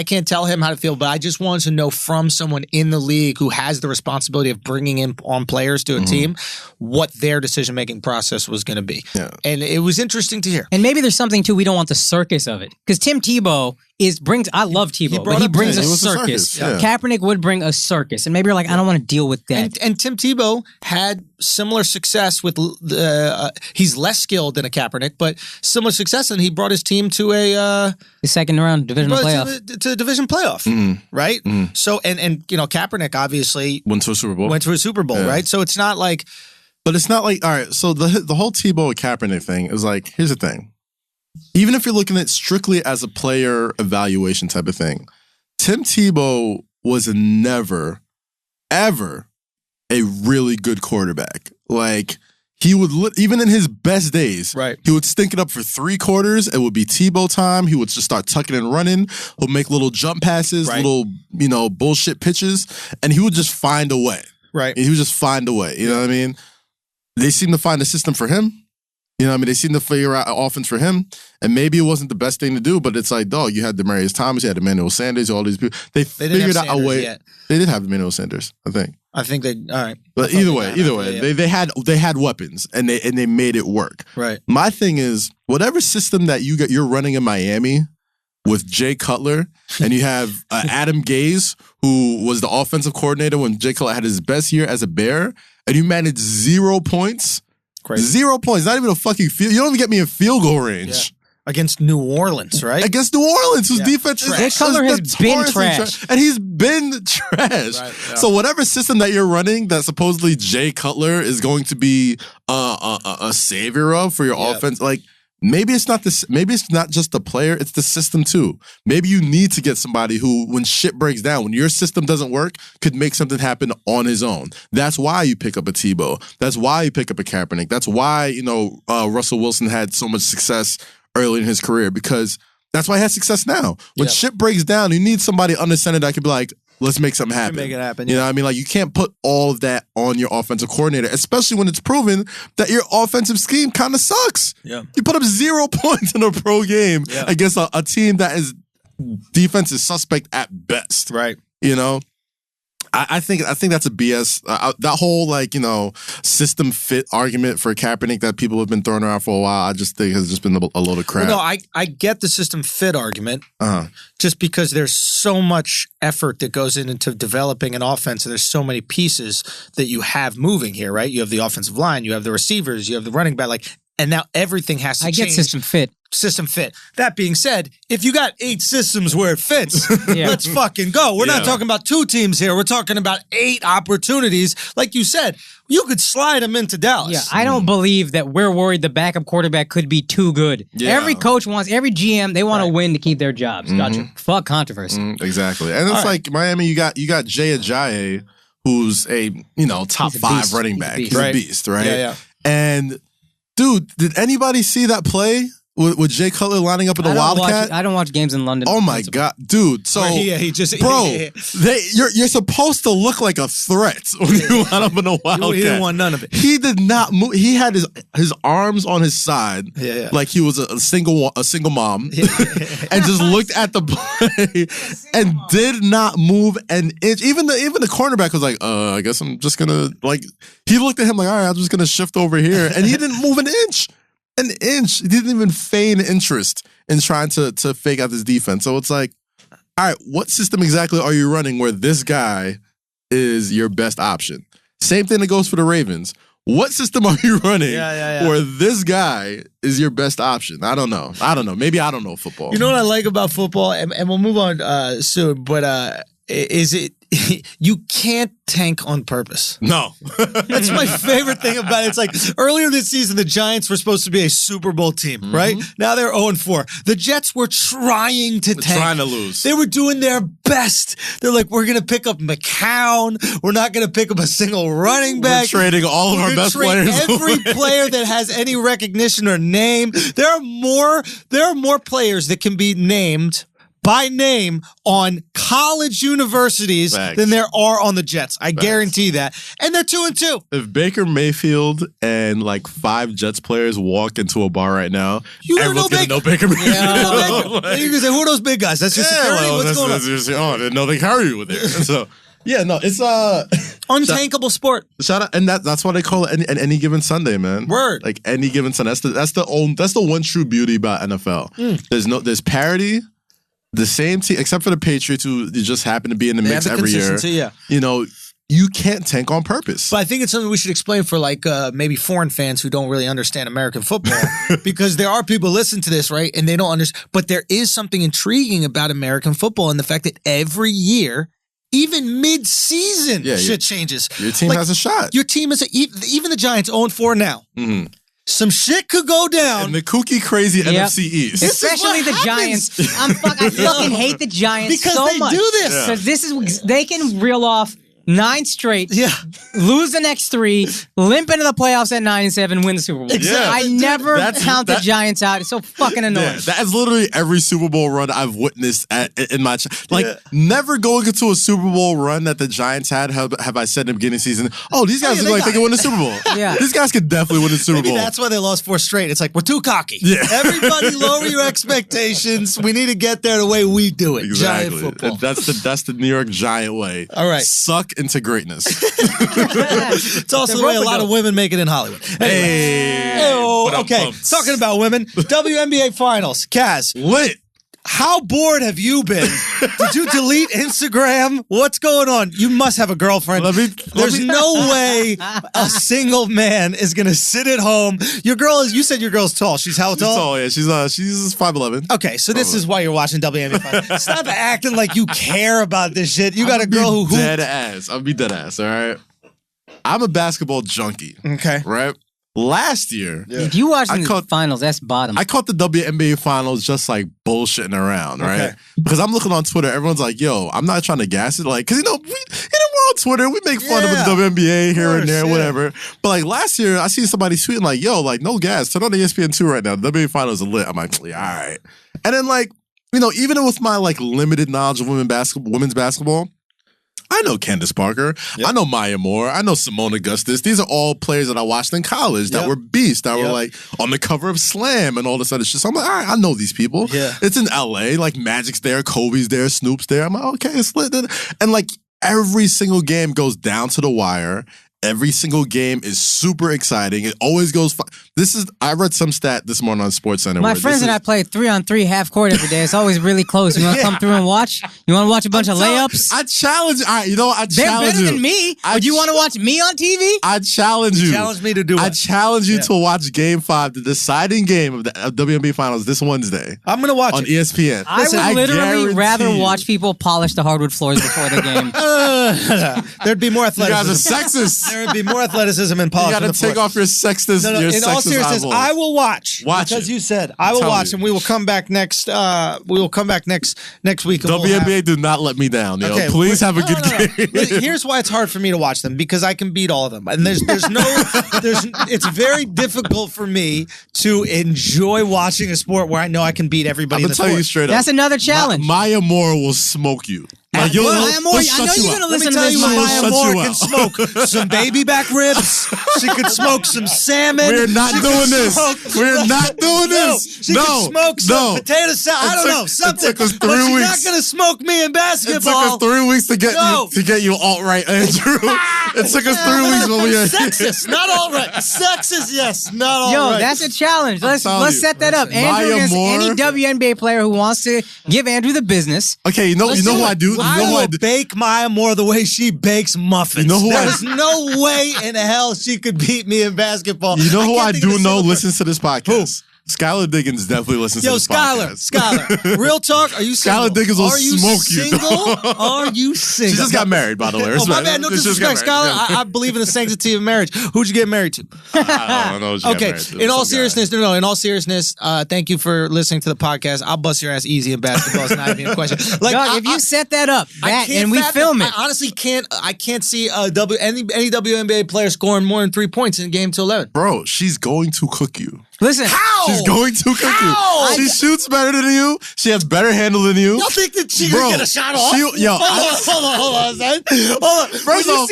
can't tell him how to feel, but I just wanted to know from someone in the league who has the responsibility of bringing in on players to a team what their decision making process was going to be. Yeah. And it was interesting to hear. And maybe there's something too. We don't want the circus of it because Tim Tebow I love Tebow, but he brings a circus. Yeah. Kaepernick would bring a circus, and maybe you're like, I don't want to deal with that. And Tim Tebow had similar success with he's less skilled than a Kaepernick, but similar success, and he brought his team to the second round divisional playoff. To division playoff, right? So and Kaepernick obviously went to a Super Bowl, yeah. Right? So it's not like, but it's not like, all right. So the whole Tebow Kaepernick thing is like, here's the thing. Even if you're looking at strictly as a player evaluation type of thing, Tim Tebow was never, ever a really good quarterback. Like, he would, even in his best days, right. He would stink it up for 3 quarters. It would be Tebow time. He would just start tucking and running. He'll make little jump passes, right. little, bullshit pitches, and he would just find a way. Right. He would just find a way. You know what I mean? They seem to find a system for him. You know what I mean? They seem to figure out an offense for him. And maybe it wasn't the best thing to do, but it's like, dog, you had Demaryius Thomas, you had Emmanuel Sanders, all these people. They figured out a way. Yet. They did have Emmanuel Sanders, I think. I think they, all right. But either way, they had weapons and they made it work. Right. My thing is, whatever system that you're running in Miami with Jay Cutler, and you have Adam Gase, who was the offensive coordinator when Jay Cutler had his best year as a Bear, and you managed 0 points. Crazy. 0 points, not even a fucking field. You don't even get me in field goal range. Yeah. Against New Orleans, right? Against New Orleans, whose defense is Jay Cutler has been trash. And he's been trash. Right, yeah. So whatever system that you're running that supposedly Jay Cutler is going to be a savior of for your offense, like, maybe it's not this. Maybe it's not just the player; it's the system too. Maybe you need to get somebody who, when shit breaks down, when your system doesn't work, could make something happen on his own. That's why you pick up a Tebow. That's why you pick up a Kaepernick. That's why Russell Wilson had so much success early in his career, because that's why he has success now. When shit breaks down, you need somebody under center that could be like, let's make something happen. Make it happen. You know what I mean? Like, you can't put all of that on your offensive coordinator, especially when it's proven that your offensive scheme kind of sucks. Yeah. You put up 0 points in a pro game against a team that is defense is suspect at best. Right. You know? I think that's a BS. That whole system fit argument for Kaepernick that people have been throwing around for a while, I just think has just been a load of crap. Well, no, I get the system fit argument, just because there's so much effort that goes into developing an offense, and there's so many pieces that you have moving here, right? You have the offensive line, you have the receivers, you have the running back, and now everything has to change. I get system fit. That being said, if you got 8 systems where it fits, let's fucking go. We're not talking about 2 teams here. We're talking about 8 opportunities. Like you said, you could slide them into Dallas. Yeah, I don't believe that we're worried the backup quarterback could be too good. Yeah. Every coach every GM, they want to win to keep their jobs. Gotcha. Fuck controversy. Exactly. And it's like Miami, you got Jay Ajayi, who's a top 5 running back. He's a beast, right? Yeah. And dude, did anybody see that play with Jay Cutler lining up in the Wildcat? I don't watch games in London. Oh my God, dude! So you're supposed to look like a threat when you line up in the Wildcat. He didn't want none of it. He did not move. He had his arms on his side, like he was a single mom, and just looked at the play and did not move an inch. Even the cornerback was like, I guess I'm just gonna like. He looked at him like, all right, I'm just gonna shift over here, and he didn't move an inch. An inch. He didn't even feign interest in trying to fake out this defense. So it's like, all right, what system exactly are you running where this guy is your best option? Same thing that goes for the Ravens. What system are you running where this guy is your best option? I don't know. Maybe I don't know football. You know what I like about football, and we'll move on soon, but is it you can't tank on purpose. No. That's my favorite thing about it. It's like earlier this season, the Giants were supposed to be a Super Bowl team, right? Now they're 0-4. The Jets were trying to tank. Trying to lose. They were doing their best. They're like, we're going to pick up McCown. We're not going to pick up a single running back. We're trading all of our best players. Every player that has any recognition or name. There are more players that can be named by name on college universities than there are on the Jets. I guarantee that. And they're 2-2. If Baker Mayfield and like 5 Jets players walk into a bar right now, everyone's going to know Baker Mayfield. You're going to say, who are those big guys? That's your security? What's going on? I didn't know they carry you with it. So, yeah, no, it's untankable sport. Shout out, and that's why they call it any given Sunday, man. Word. Like any given Sunday. That's the one true beauty about NFL. There's parity. The same team, except for the Patriots, who just happen to be in the mix every year. You know, you can't tank on purpose. But I think it's something we should explain for like maybe foreign fans who don't really understand American football, because there are people listening to this, right, and they don't understand. But there is something intriguing about American football and the fact that every year, even mid-season, shit changes. Your team has a shot. Your team is even the Giants 0-4 now. Mm-hmm. Some shit could go down. And the kooky, crazy NFC East. Especially the Giants. I fucking hate the Giants because so much. Because they do this. Because this is, they can reel off 9 straight, lose the next 3, limp into the playoffs at 9-7, win the Super Bowl. Exactly. I never count the Giants out. It's so fucking annoying. Yeah, that is literally every Super Bowl run I've witnessed in my never going into a Super Bowl run that the Giants had. Have I said in the beginning of the season? Oh, these guys look like they can win the Super Bowl. These guys could definitely win the Super Bowl. That's why they lost 4 straight. It's like we're too cocky. Yeah. Everybody, lower your expectations. We need to get there the way we do it. Exactly. Giant football. That's the New York Giant way. All right. Suck into greatness. It's also the way a lot of women make it in Hollywood. Anyway. Okay, talking about women, WNBA Finals. Kaz. Lit. How bored have you been? Did you delete Instagram? What's going on? You must have a girlfriend. There's no way a single man is going to sit at home. Your girl is, you said your girl's tall. She's how tall? She's tall, yeah. She's 5'11". Okay, so this is why you're watching WNBA Finals. Stop acting like you care about this shit. You got a girl who dead ass. I'll be dead ass, all right? I'm a basketball junkie. Okay. Right? Last year, if you watch the finals, that's bottom. I caught the WNBA finals just like bullshitting around, right? Because I'm looking on Twitter, everyone's like, "Yo, I'm not trying to gas it," like, because we're on Twitter, we make fun of the WNBA here and there, whatever. But like last year, I see somebody tweeting like, "Yo, like no gas, turn on the ESPN2 right now. The WNBA finals are lit." I'm like, "Yeah, all right." And then like, even with my like limited knowledge of women's basketball. I know Candace Parker. Yep. I know Maya Moore. I know Simone Augustus. These are all players that I watched in college that were beasts, that were like on the cover of Slam and all this other shit. So I'm like, all right, I know these people. Yeah. It's in LA. Like Magic's there, Kobe's there, Snoop's there. I'm like, okay, it's lit. And like every single game goes down to the wire. Every single game is super exciting. It always goes. I read some stat this morning on SportsCenter. My friends and I play 3-on-3 half court every day. It's always really close. You want to come through and watch? You want to watch a bunch of layups? I challenge. I challenge you. They're better than me. Would you want to watch me on TV? I challenge you. Challenge me to do it. I challenge you to watch Game 5, the deciding game of the WNBA Finals this Wednesday. I'm going to watch on ESPN. I would literally rather watch people polish the hardwood floors before the game. There'd be more athleticism. You guys are sexist. There would be more athleticism and polish. You got to take off your sexist. No, in all seriousness, I will watch. Because you said I will watch, and we will come back next. We will come back next week. WNBA do not let me down. Okay, please have a good game. Here's why it's hard for me to watch them, because I can beat all of them, and it's very difficult for me to enjoy watching a sport where I know I can beat everybody. I'm gonna tell you straight up. That's another challenge. Maya Moore will smoke you. Like, Maya Moore, I know you're going to listen to this. Maya Moore can smoke some baby back ribs. She could smoke some salmon. We're not doing this. We're not doing this. She could smoke some potato salad. I don't know, something. It took us 3 but she's weeks. not going to smoke me in basketball. It took us 3 weeks to get you alt-right, Andrew. It took us 3 weeks when we had sexist, not alt-right. Sexist, yes, not alt-right. Yo, that's a challenge. Let's set that up. Andrew against any WNBA player who wants to give Andrew the business. Okay, you know who I do? I will bake Maya Moore the way she bakes muffins. There's no way in hell she could beat me in basketball. You know who I do know listens to this podcast? Skylar Diggins definitely listens to this podcast. Skylar, real talk, are you single? Skylar Diggins will smoke you. Are you single? She just got married, by the way. Oh, my bad. No disrespect, Skylar. I believe in the sanctity of marriage. Who'd you get married to? I don't know. Okay. In all seriousness, in all seriousness, thank you for listening to the podcast. I'll bust your ass easy in basketball. It's not even a question. Like, Doug, if you set that up and we film it, I honestly can't see any WNBA player scoring more than 3 points in game to 11. Bro, she's going to cook you. Listen, how? She's going to cook you. She shoots better than you. She has better handle than you. Y'all think that she can get a shot off? Hold on, son. Hold on. First of all,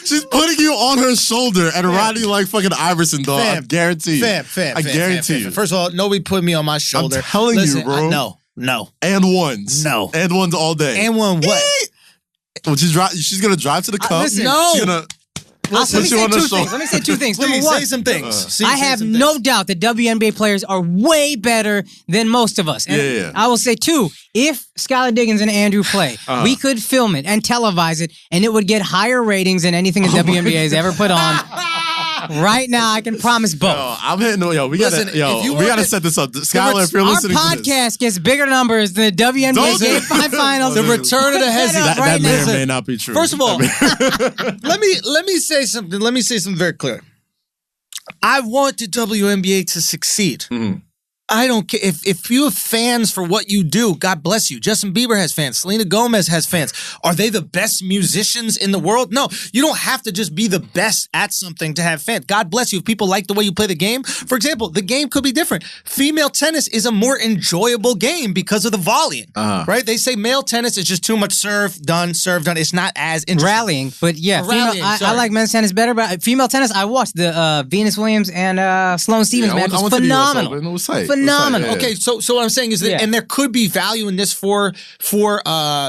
she's putting you on her shoulder and riding you like fucking Iverson, dog. I guarantee you. I guarantee you. First of all, nobody put me on my shoulder. I'm telling you, bro. No. And ones. No. And ones all day. And one what? Well, she's gonna drive to the cup. Listen, She's gonna let me say two things. Please, Number one, say some things. I have no doubt that WNBA players are way better than most of us. And I will say, two, if Skylar Diggins and Andrew play, we could film it and televise it, and it would get higher ratings than anything the WNBA has ever put on. Right now, I can promise both. I'm hitting. We gotta set this up. Skylar, if you're listening, our podcast gets bigger numbers than the WNBA Game 5 Finals. The return of the Hezzy. That may or may not be true. First of all, let me say something. Let me say something very clear. I want the WNBA to succeed. Mm-hmm. I don't care if you have fans for what you do. God bless you. Justin Bieber has fans. Selena Gomez has fans. Are they the best musicians in the world? No, you don't have to just be the best at something to have fans. God bless you. If people like the way you play the game, for example, the game could be different. Female tennis is a more enjoyable game because of the volume, right? They say male tennis is just too much serve done. It's not as interesting. Rallying, but yeah, I like men's tennis better. But female tennis, I watched the Venus Williams and Sloane Stephens match. It was phenomenal. Phenomenal. Okay, so what I'm saying is that, and there could be value in this for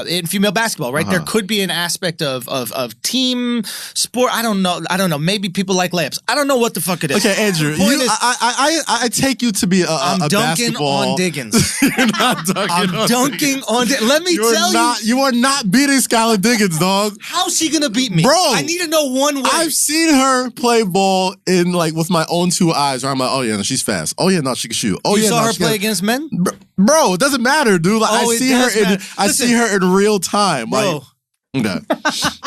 in female basketball, right? There could be an aspect of team sport. I don't know. Maybe people like layups. I don't know what the fuck it is. Okay, Andrew, I take you to be I'm dunking on Diggins. You're not dunking. I'm dunking on Diggins. Let me tell you, you are not beating Skylar Diggins, dog. How's she gonna beat me, bro? I need to know one way. I've seen her play ball in with my own 2 eyes. Where I'm like, oh yeah, no, she's fast. Oh yeah, no, she can shoot. Oh you saw her play against men? Bro, it doesn't matter, dude. Like, I see her in real time. Bro. Okay.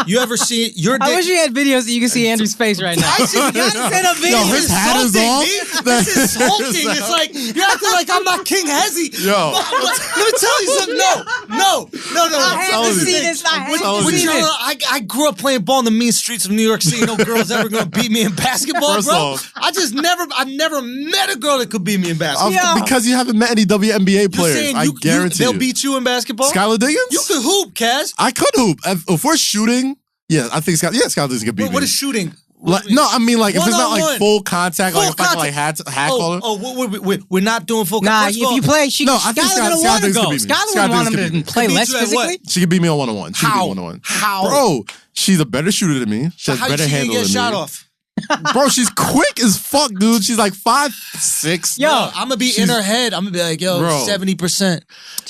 You ever see I wish you had videos that you can see Andrew's face right now. I should not send a video. His hat is off. This is insulting. It's like you're acting like I'm not King Hezzy. Yo, let me tell you something. No. I haven't seen this. I grew up playing ball in the mean streets of New York City. No girl's ever gonna beat me in basketball, bro. I've never met a girl that could beat me in basketball. Because you haven't met any WNBA players. I guarantee they'll beat you in basketball. Skylar Diggins? You could hoop, Kaz. I could hoop. If we're shooting, I think Skylar Diggins can beat me. What is shooting? No, I mean if it's not full contact, hat caller. We're not doing full contact. Nah, if you play, I think Skylar Diggins can beat me. Skylar would want him to play less physically. She can beat me on 1-on-1. How? Bro, she's a better shooter than me. She has better handle than me. Shot off? bro, she's quick as fuck, dude. She's like 5'6". Yo, I'm gonna be in her head. I'm gonna be like, yo, 70%.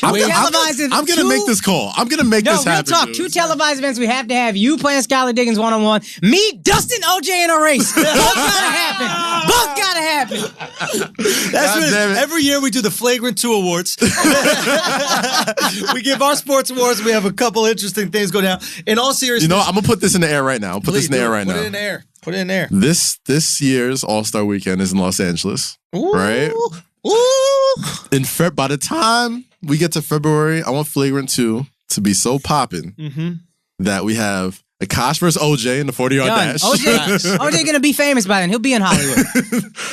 I'm gonna make this call. I'm gonna make this happen. Real talk. Dude. 2 televised events. We have to have you playing Skylar Diggins 1-on-1. Me, Dustin, OJ in a race. Both gotta happen. That's what every year we do the Flagrant 2 awards. We give our sports awards. We have a couple interesting things go down. In all seriousness, you know, I'm gonna put this in the air right now. Put it in the air. Put it in there. This year's All-Star Weekend is in Los Angeles, right? Ooh. By the time we get to February, I want Flagrant 2 to be so popping that we have Akaash versus OJ in the 40-yard dash. OJ gonna be famous by then. He'll be in Hollywood.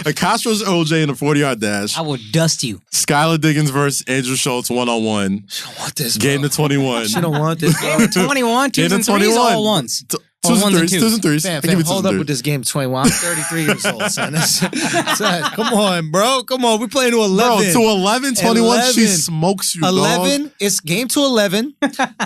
Akaash versus OJ in the 40-yard dash. I will dust you. Skylar Diggins versus Andrew Schulz 1-on-1. She don't want this, Game to 21. She don't want this, bro. Game to 21, 2s and 3s, all ones. 2s and 3s. Fam, hold up with this game 21. I'm 33 years old, son. Come on, bro. Come on. We're playing to 11. Bro, to 11, 21, she smokes you, 11, dog. it's game to 11.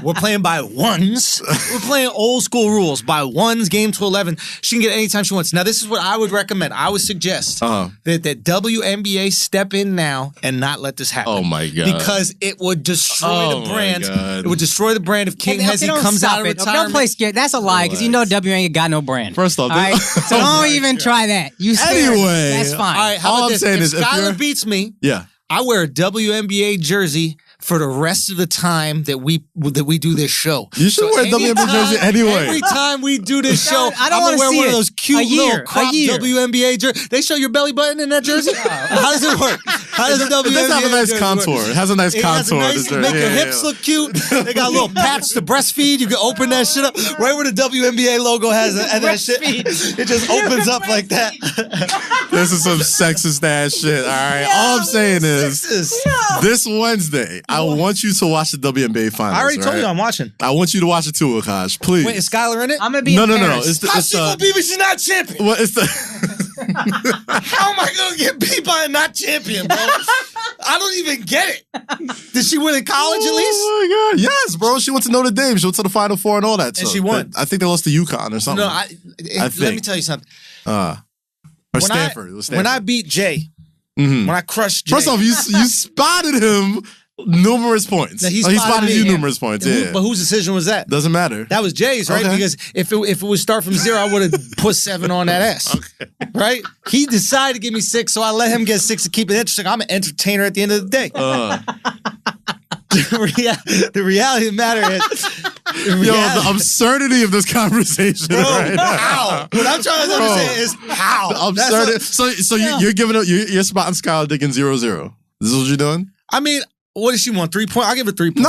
We're playing by ones. We're playing old school rules. By ones, game to 11. She can get it anytime she wants. Now, this is what I would recommend. I would suggest that WNBA step in now and not let this happen. Oh, my God. Because it would destroy the brand. It would destroy the brand if King Hezzy comes out of retirement. Don't play scared. That's a lie, because you know WNBA got no brand. First off, all right? So don't even try that. You scared. Anyway, that's fine. All right, how about this? If Skylar beats me, I wear a WNBA jersey for the rest of the time that we do this show. You should wear a WNBA jersey anyway. Every time we do this show, I don't I'm gonna wear see one of those cute little crop WNBA jerseys. They show your belly button in that jersey? How does it work? How does the WNBA It does have a nice contour. It has a nice contour. Make your hips look cute. They got a little patch to breastfeed. You can open that shit up. Right where the WNBA logo has that shit. It just opens up like that. This is some sexist ass shit, all right? All I'm saying is, this Wednesday, I want you to watch the WNBA finals. I already told you I'm watching. I want you to watch it too, Akaash. Please. Wait, is Skylar in it? I'm gonna be No. How's she gonna beat me? She's not champion. What is the? How am I gonna get beat by a not champion, bro? I don't even get it. Did she win in college at least? Oh my God! Yes, bro. She went to Notre Dame. She went to the Final Four and all that. And she won. I think they lost to UConn or something. No, let me tell you something. Or Stanford. It was Stanford. When I beat Jay, when I crushed Jay. First off, you spotted him numerous points. He spotted you numerous points. Yeah. But whose decision was that? Doesn't matter. That was Jay's, right? Okay. Because if it would start from 0, I would have put 7 on that ass. Okay. Right? He decided to give me 6, so I let him get 6 to keep it interesting. I'm an entertainer at the end of the day. The reality of the matter is, the absurdity of this conversation. Bro, right now. How? What I'm trying to understand is how. The absurdity. You're giving up. You're spotting Skylar Diggins 0-0. This is what you're doing? I mean, what does she want? 3 points? I'll give her 3 points.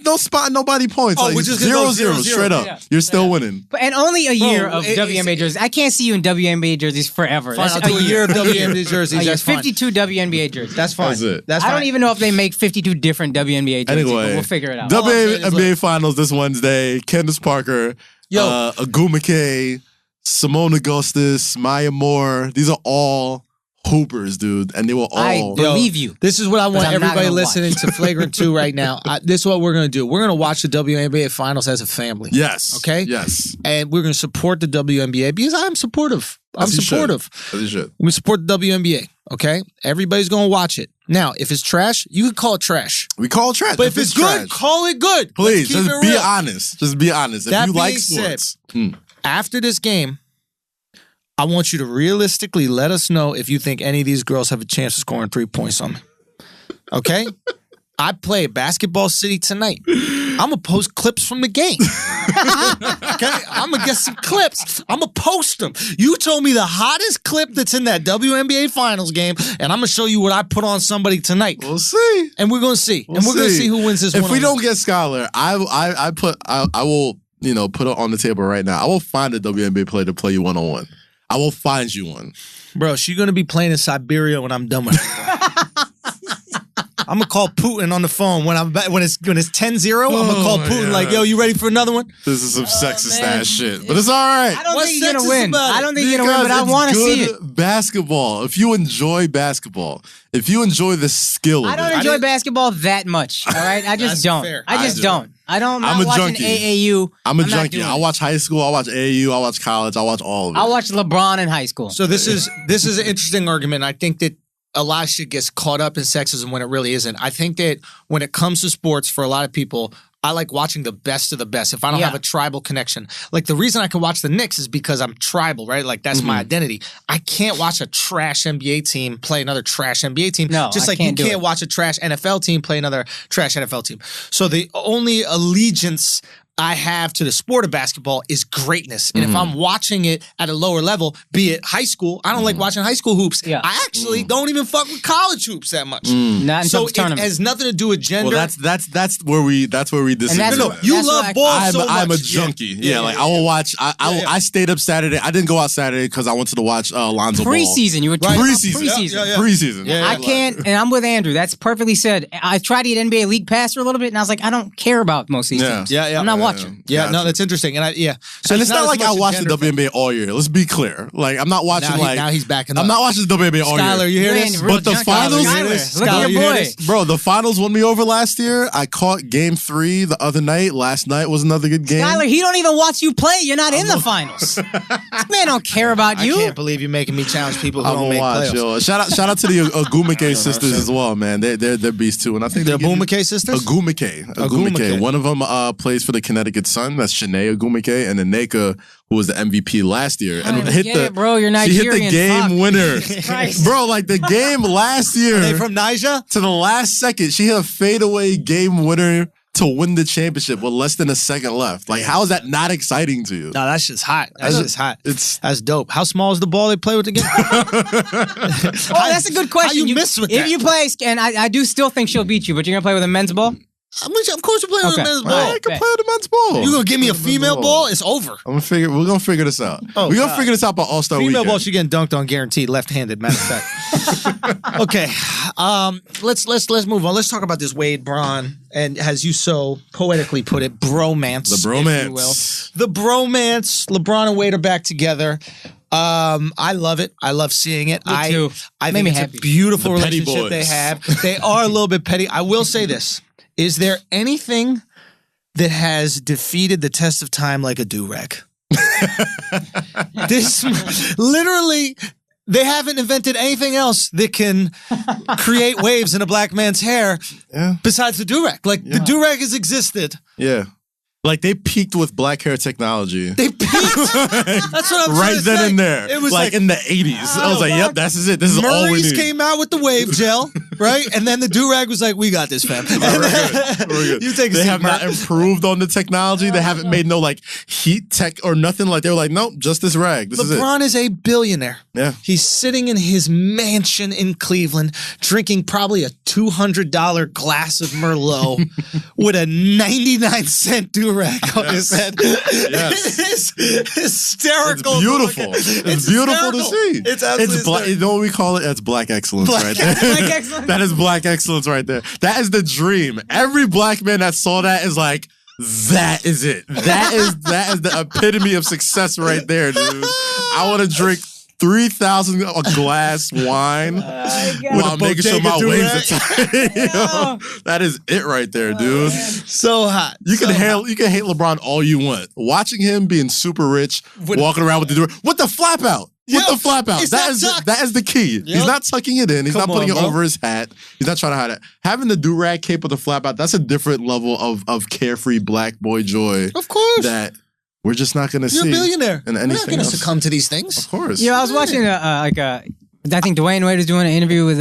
No spotting nobody points. Oh, we're just 0-0 straight up. Yeah. You're still winning. And only a year of WNBA jerseys. I can't see you in WNBA jerseys forever. Fine, I'll do a year of WNBA jerseys. That's fine. 52 WNBA jerseys. That's fine. That's it. That's fine. I don't even know if they make 52 different WNBA jerseys, anyway, but we'll figure it out. WNBA Finals this Wednesday. Candace Parker, Agu McKay, Simone Augustus, Maya Moore. These are all hoopers, dude, and they were all. I believe you. This is what I want everybody listening to Flagrant 2 right now. This is what we're going to do. We're going to watch the WNBA Finals as a family. Yes. Okay? Yes. And we're going to support the WNBA because I'm supportive. I'm supportive. As you should. We support the WNBA, okay? Everybody's going to watch it. Now, if it's trash, you can call it trash. We call it trash. But if it's good, call it good. Please, just be honest. Just be honest. If you like sports. After this game, I want you to realistically let us know if you think any of these girls have a chance of scoring 3 points on me. Okay? I play Basketball City tonight. I'm going to post clips from the game. Okay? I'm going to get some clips. I'm going to post them. You told me the hottest clip that's in that WNBA Finals game, and I'm going to show you what I put on somebody tonight. We'll see. And we're going to see. And we're going to see who wins this one. If we don't get Skylar, I will, put it on the table right now. I will find a WNBA player to play you one-on-one. I will find you one. Bro, she's going to be playing in Siberia when I'm done with it. I'm going to call Putin on the phone when it's 10-0. I'm going to call Putin like, yo, you ready for another one? This is some sexist ass shit. But it's all right. I don't think you're going to win. I don't think you're going to win, but I want to see it. Basketball. If you enjoy basketball, if you enjoy the skill of it. I don't enjoy basketball that much, all right? I just don't. Fair. I just don't. I'm I'm a watching junkie. AAU. I'm a not junkie. doing I it. watch high school. I watch AAU. I watch college. I watch all of it. I watched LeBron in high school. So this is an interesting argument. I think that a lot of shit gets caught up in sexism when it really isn't. I think that when it comes to sports, for a lot of people, I like watching the best of the best. If I don't have a tribal connection, like the reason I can watch the Knicks is because I'm tribal, right? Like that's my identity. I can't watch a trash NBA team play another trash NBA team. No, just I like you can't do can't it. watch a trash NFL team play another trash NFL team. So the only allegiance I have to the sport of basketball is greatness. And if I'm watching it at a lower level, be it high school, I don't like watching high school hoops. Yeah. I actually don't even fuck with college hoops that much. Not until So the it tournament. has nothing to do with gender. Well, that's where we disagree. that's no, what- you that's love what I- ball I'm, so much. I'm a junkie. Yeah, like I will watch. I stayed up Saturday. I didn't go out Saturday because I wanted to watch Lonzo Ball. Preseason. You were talking about Preseason. preseason. Preseason. I can't, and I'm with Andrew. That's perfectly said. I tried to get NBA League Pass for a little bit, and I was like, I don't care about most of these Yeah. things. Yeah. I'm not watching. Yeah, no, Gotcha. that's interesting. And so And it's not as like much I a watched the gender thing. WNBA all year. Let's be clear. Like I'm not watching Now he's backing up. I'm not watching the WNBA all Skylar, year. you hear Man, this? real But the junkie. finals- Skylar, look Skylar, at you your hear boy. this? Bro, the finals won me over last year. I caught game 3 the other night. Last night was another good game. Skylar, he don't even watch you play. You're not in the finals. This man don't care about I you. can't believe you're making me challenge people who I'm don't gonna make watch, playoffs. yo. Shout out to the Agumike sisters as well, man. They're beasts too. And I think The they're getting- Agumike sisters? Agumike. Agumike. One of them plays for the Connecticut Sun. That's Shanae Agumike, and then Neka, who was the MVP last year, and I get it, bro. You're She hit the Nigerian. game Fuck. winner, Christ. bro. Like the game last year. Are they from Niger? To the last second, she hit a fadeaway game winner to win the championship with less than a second left. Like, how is that not exciting to you? No, that's just hot. That's just hot. It's That's dope. How small is the ball they play with again? Oh, that's a good question. How you miss with if that? you play, and I do still think she'll beat you, but you're gonna play with a men's ball. Of course you're playing with Okay. men's I ball. can play the men's ball. You gonna give me a Play the men's female ball? It's over. We're gonna figure this out. Oh, we're gonna God. figure this out by All-Star Female Weekend. ball, she getting dunked on guaranteed, left-handed, matter of fact. Okay, let's move on. Let's talk about this Wade Braun and, as you so poetically put it, bromance. The if you will. bromance. The bromance. LeBron and Wade are back together. I love it. I love seeing it. Me too. I Made think me it's happy. a beautiful The petty relationship boys. they have. They are a little bit petty. I will say this. Is there anything that has defeated the test of time like a do-rag? This literally, they haven't invented anything else that can create waves in a black man's hair besides the do-rag. Like the do-rag has existed. Yeah. Like they peaked with black hair technology. They peaked. That's what I'm right trying to then say. and there. It was like in the 80s. I was like, yep, this is it. This is all we Murray's need. came out with the wave gel, right? And then the do-rag was like, we got this, fam. We're good. You take a They seat, have not Murray. improved on the technology. They haven't made no like heat tech or nothing. Like they were like, nope, just this rag. This is it. LeBron is a billionaire. Yeah. He's sitting in his mansion in Cleveland, drinking probably a $200 glass of Merlot with a 99-cent do-rag on his head. Yes. It's hysterical. It's beautiful. It's beautiful to hysterical. see. It's absolutely black. You know what we call it? That's black excellence right there. Black excellence? That is black excellence right there. That is the dream. Every black man that saw that is like, that is it. That is the epitome of success right there, dude. I want to drink 3,000 a glass wine while making sure my bodega waves are tight. Yo, that is it right there, dude. So hot. You can hate LeBron all you want. Watching him being super rich, walking around with the flap out. With the flap out. it's That not is tucked. that is the key. He's not tucking it in. He's Come not putting on, it bro. over his hat. He's not trying to hide it. Having the do-rag cape with the flap out, that's a different level of carefree black boy joy Of course. that we're just not going to You're see. a billionaire. in We're not anything going to else. succumb to these things. Of course. I was watching I think Dwayne Wade was doing an interview with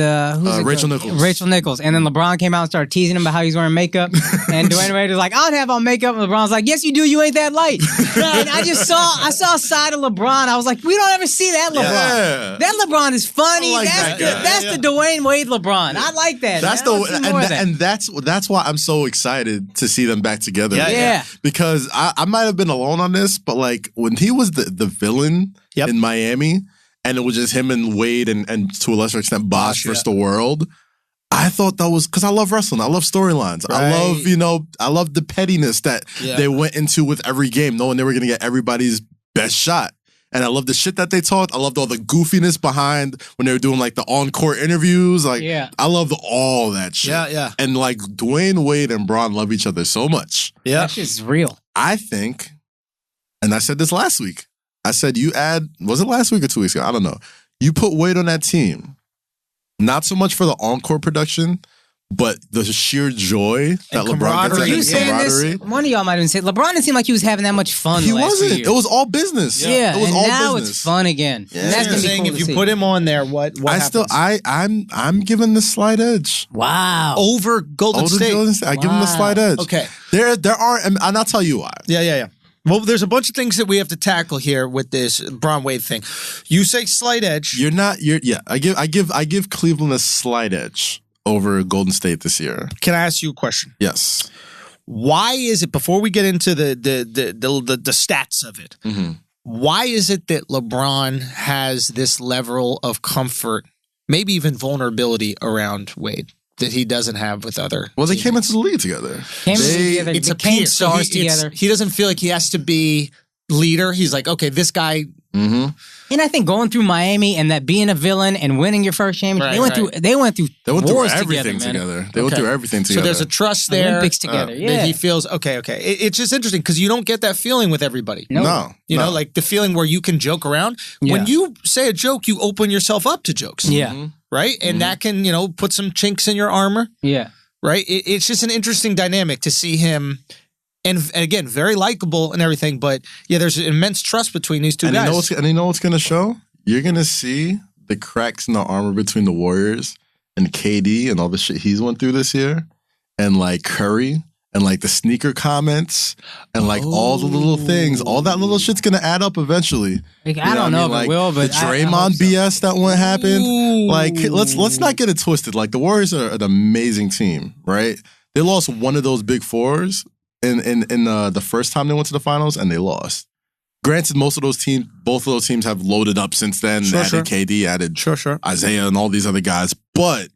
Rachel Nichols. Rachel Nichols, and then LeBron came out and started teasing him about how he's wearing makeup, and Dwayne Wade was like, "I don't have on makeup," and LeBron's like, "Yes, you do. You ain't that light." And I saw a side of LeBron. I was like, "We don't ever see that LeBron. Yeah. That LeBron is funny. I like That's that guy. the Dwayne Wade LeBron. I like that. That's man. I wanna see more of that. and that's why I'm so excited to see them back together. Yeah. Because I might have been alone on this, but like when he was the villain in Miami, and it was just him and Wade and to a lesser extent Bosh versus the world. I thought that was because I love wrestling. I love storylines. I love the pettiness that they went into with every game, knowing they were going to get everybody's best shot. and I love the shit that they talked. I loved all the goofiness behind when they were doing like the on-court interviews. Like, I loved all that shit. Yeah. And like Dwayne Wade and Bron love each other so much. Yeah. That shit's real. I think, and I said this last week, I said you add, was it last week or 2 weeks ago? I don't know. You put Wade on that team, not so much for the on-court production, but the sheer joy that LeBron gets. You saying this? One of y'all might even say LeBron didn't seem like he was having that much fun. He wasn't. It was all business. Yeah, it was and all now business. it's fun again. Yeah. And that's gonna be saying cool if you to put see. him on there, what happens? I'm giving the slight edge. Wow. Over Golden State. I give him the slight edge. Okay. There are, and I'll tell you why. Yeah. Well, there's a bunch of things that we have to tackle here with this Bron Wade thing. You say slight edge. I give Cleveland a slight edge over Golden State this year. Can I ask you a question? Yes. Why is it, before we get into the stats of it, why is it that LeBron has this level of comfort, maybe even vulnerability around Wade that he doesn't have with other Well, they teammates? came into the league together. It's a peer. So stars together. He doesn't feel like he has to be leader. He's like, okay, this guy. And I think going through Miami and that being a villain and winning your first championship, they went through wars everything together. They went through everything together. So there's a trust there. Olympics together. That he feels okay. It's just interesting because you don't get that feeling with everybody. No. You know, like the feeling where you can joke around. Yeah. When you say a joke, you open yourself up to jokes. Yeah. Right? And that can, put some chinks in your armor. Yeah. Right? It's just an interesting dynamic to see him. And again, very likable and everything, but there's immense trust between these two guys. You know what's going to show? You're going to see the cracks in the armor between the Warriors and KD and all the shit he's went through this year, and like Curry and like the sneaker comments and like all the little things. All that little shit's going to add up eventually. Like, I don't know if it will, but the Draymond BS that won't happen. Like, let's not get it twisted. Like, the Warriors are an amazing team, right? They lost one of those big fours in the first time they went to the finals, and they lost. Granted, both of those teams have loaded up since then. Added KD, added Isaiah, and all these other guys. But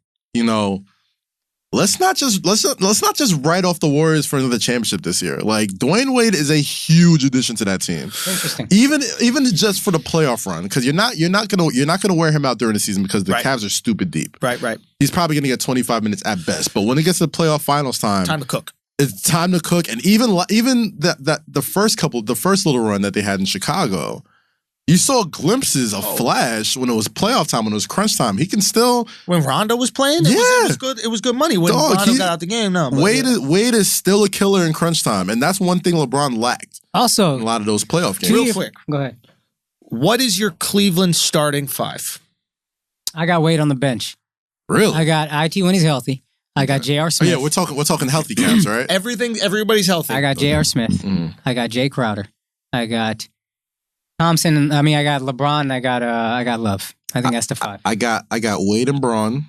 let's not just write off the Warriors for another championship this year. Like, Dwayne Wade is a huge addition to that team. Interesting. Even just for the playoff run, because you're not gonna wear him out during the season because the Cavs are stupid deep. Right. He's probably gonna get 25 minutes at best. But when it gets to the playoff finals time to cook. It's time to cook. And even the first little run that they had in Chicago, you saw glimpses of flash when it was playoff time, when it was crunch time. He can still. When Rondo was playing, it was good. It was good money. When Rondo got out the game, no. Wade is still a killer in crunch time, and that's one thing LeBron lacked. Also, in a lot of those playoff games. Real quick, go ahead. What is your Cleveland starting five? I got Wade on the bench. Really? I got IT when he's healthy. I got J.R. Smith. Oh, yeah, we're talking healthy Cavs, right? Everybody's healthy. I got J.R. Smith. I got Jay Crowder. I got Thompson. I got LeBron. And I got Love. I think that's the five. I got Wade and Braun,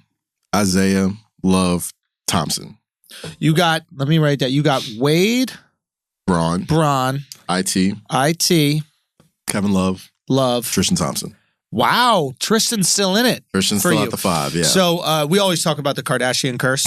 Isaiah, Love, Thompson. You got. Let me write that. You got Wade, Braun, IT, Kevin Love, Tristan Thompson. Wow, Tristan's still in it. Tristan's still at the five, yeah. So we always talk about the Kardashian curse,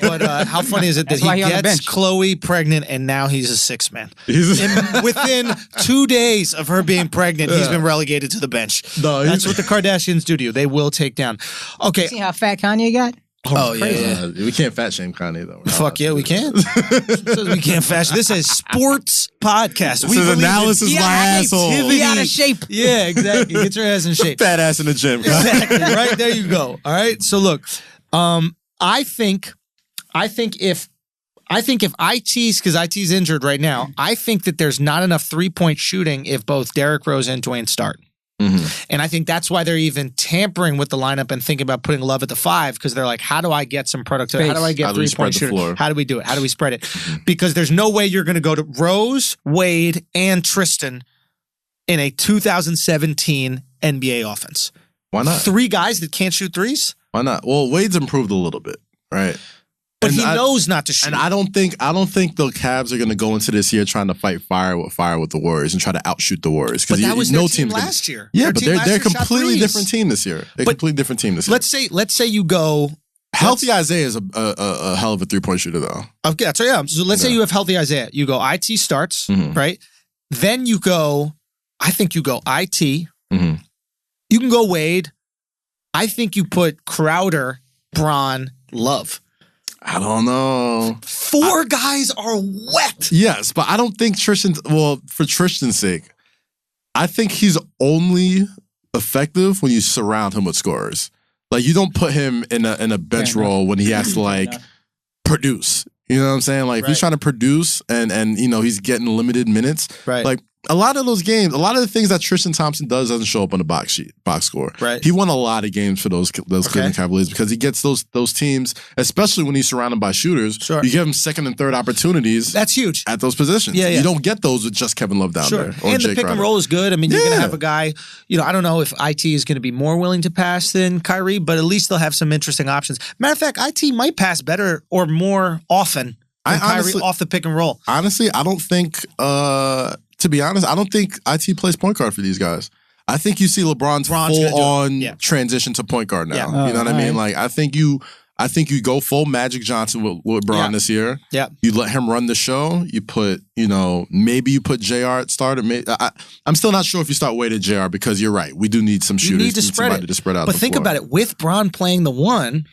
but how funny is it that he gets Khloe pregnant and now he's a sixth man? Within 2 days of her being pregnant, he's been relegated to the bench. No, that's what the Kardashians do to you. They will take down. Okay, see how fat Kanye got? Oh yeah. We can't fat shame Kanye though. Fuck yeah, we can. We can't fat. This is sports podcast. This is analysis my asshole. He out of shape. Yeah, exactly. Get your ass in shape. Fat ass in the gym. Exactly. Right there you go. All right. So look, I think if IT's, because IT's injured right now, I think that there's not enough 3-point shooting if both Derrick Rose and Dwayne start. And I think that's why they're even tampering with the lineup and thinking about putting Love at the 5, because they're like, how do I get some productivity? How do I get 3-point shooting? How do we do it? How do we spread it? Because there's no way you're going to go to Rose, Wade, and Tristan in a 2017 NBA offense. Why not? 3 guys that can't shoot threes? Why not? Well, Wade's improved a little bit, right? But he knows not to shoot. And I don't think the Cavs are going to go into this year trying to fight fire with the Warriors and try to outshoot the Warriors. But that was their team last year. Yeah, but they're a completely different team this year. They're a completely different team this year. Let's say you go healthy. Isaiah is a hell of a 3-point shooter though. Okay, so let's say you have healthy Isaiah. You go IT starts, right? Then you go I think you go IT. Mm-hmm. You can go Wade. I think you put Crowder, Bron, Love. I don't know. 4 guys are wet. Yes, but I don't think for Tristan's sake, I think he's only effective when you surround him with scorers. Like, you don't put him in a bench role when he has to produce. You know what I'm saying? Like, if he's trying to produce and he's getting limited minutes. Right. Like, a lot of those games, a lot of the things that Tristan Thompson does doesn't show up on the box score. Right. He won a lot of games for those Cleveland Cavaliers because he gets those teams, especially when he's surrounded by shooters. Sure. You give him second and third opportunities. That's huge At those positions. Yeah. You don't get those with just Kevin Love down there. Or And Jay the pick Crowder. and roll is good. I mean, you're going to have a guy, I don't know if IT is going to be more willing to pass than Kyrie, but at least they'll have some interesting options. Matter of fact, IT might pass better or more often than Kyrie off the pick and roll. Honestly, I don't think... to be honest, I don't think IT plays point guard for these guys. I think you see LeBron's full-on transition to point guard now. Yeah. You know what I mean? Like, I think you go full Magic Johnson with Bron this year. Yeah. You let him run the show. You put, maybe you put JR at starter. I'm still not sure if you start Wade at JR because you're right. We do need some shooters. You need to spread it. To spread out but the think floor. about it. With Bron playing the 1,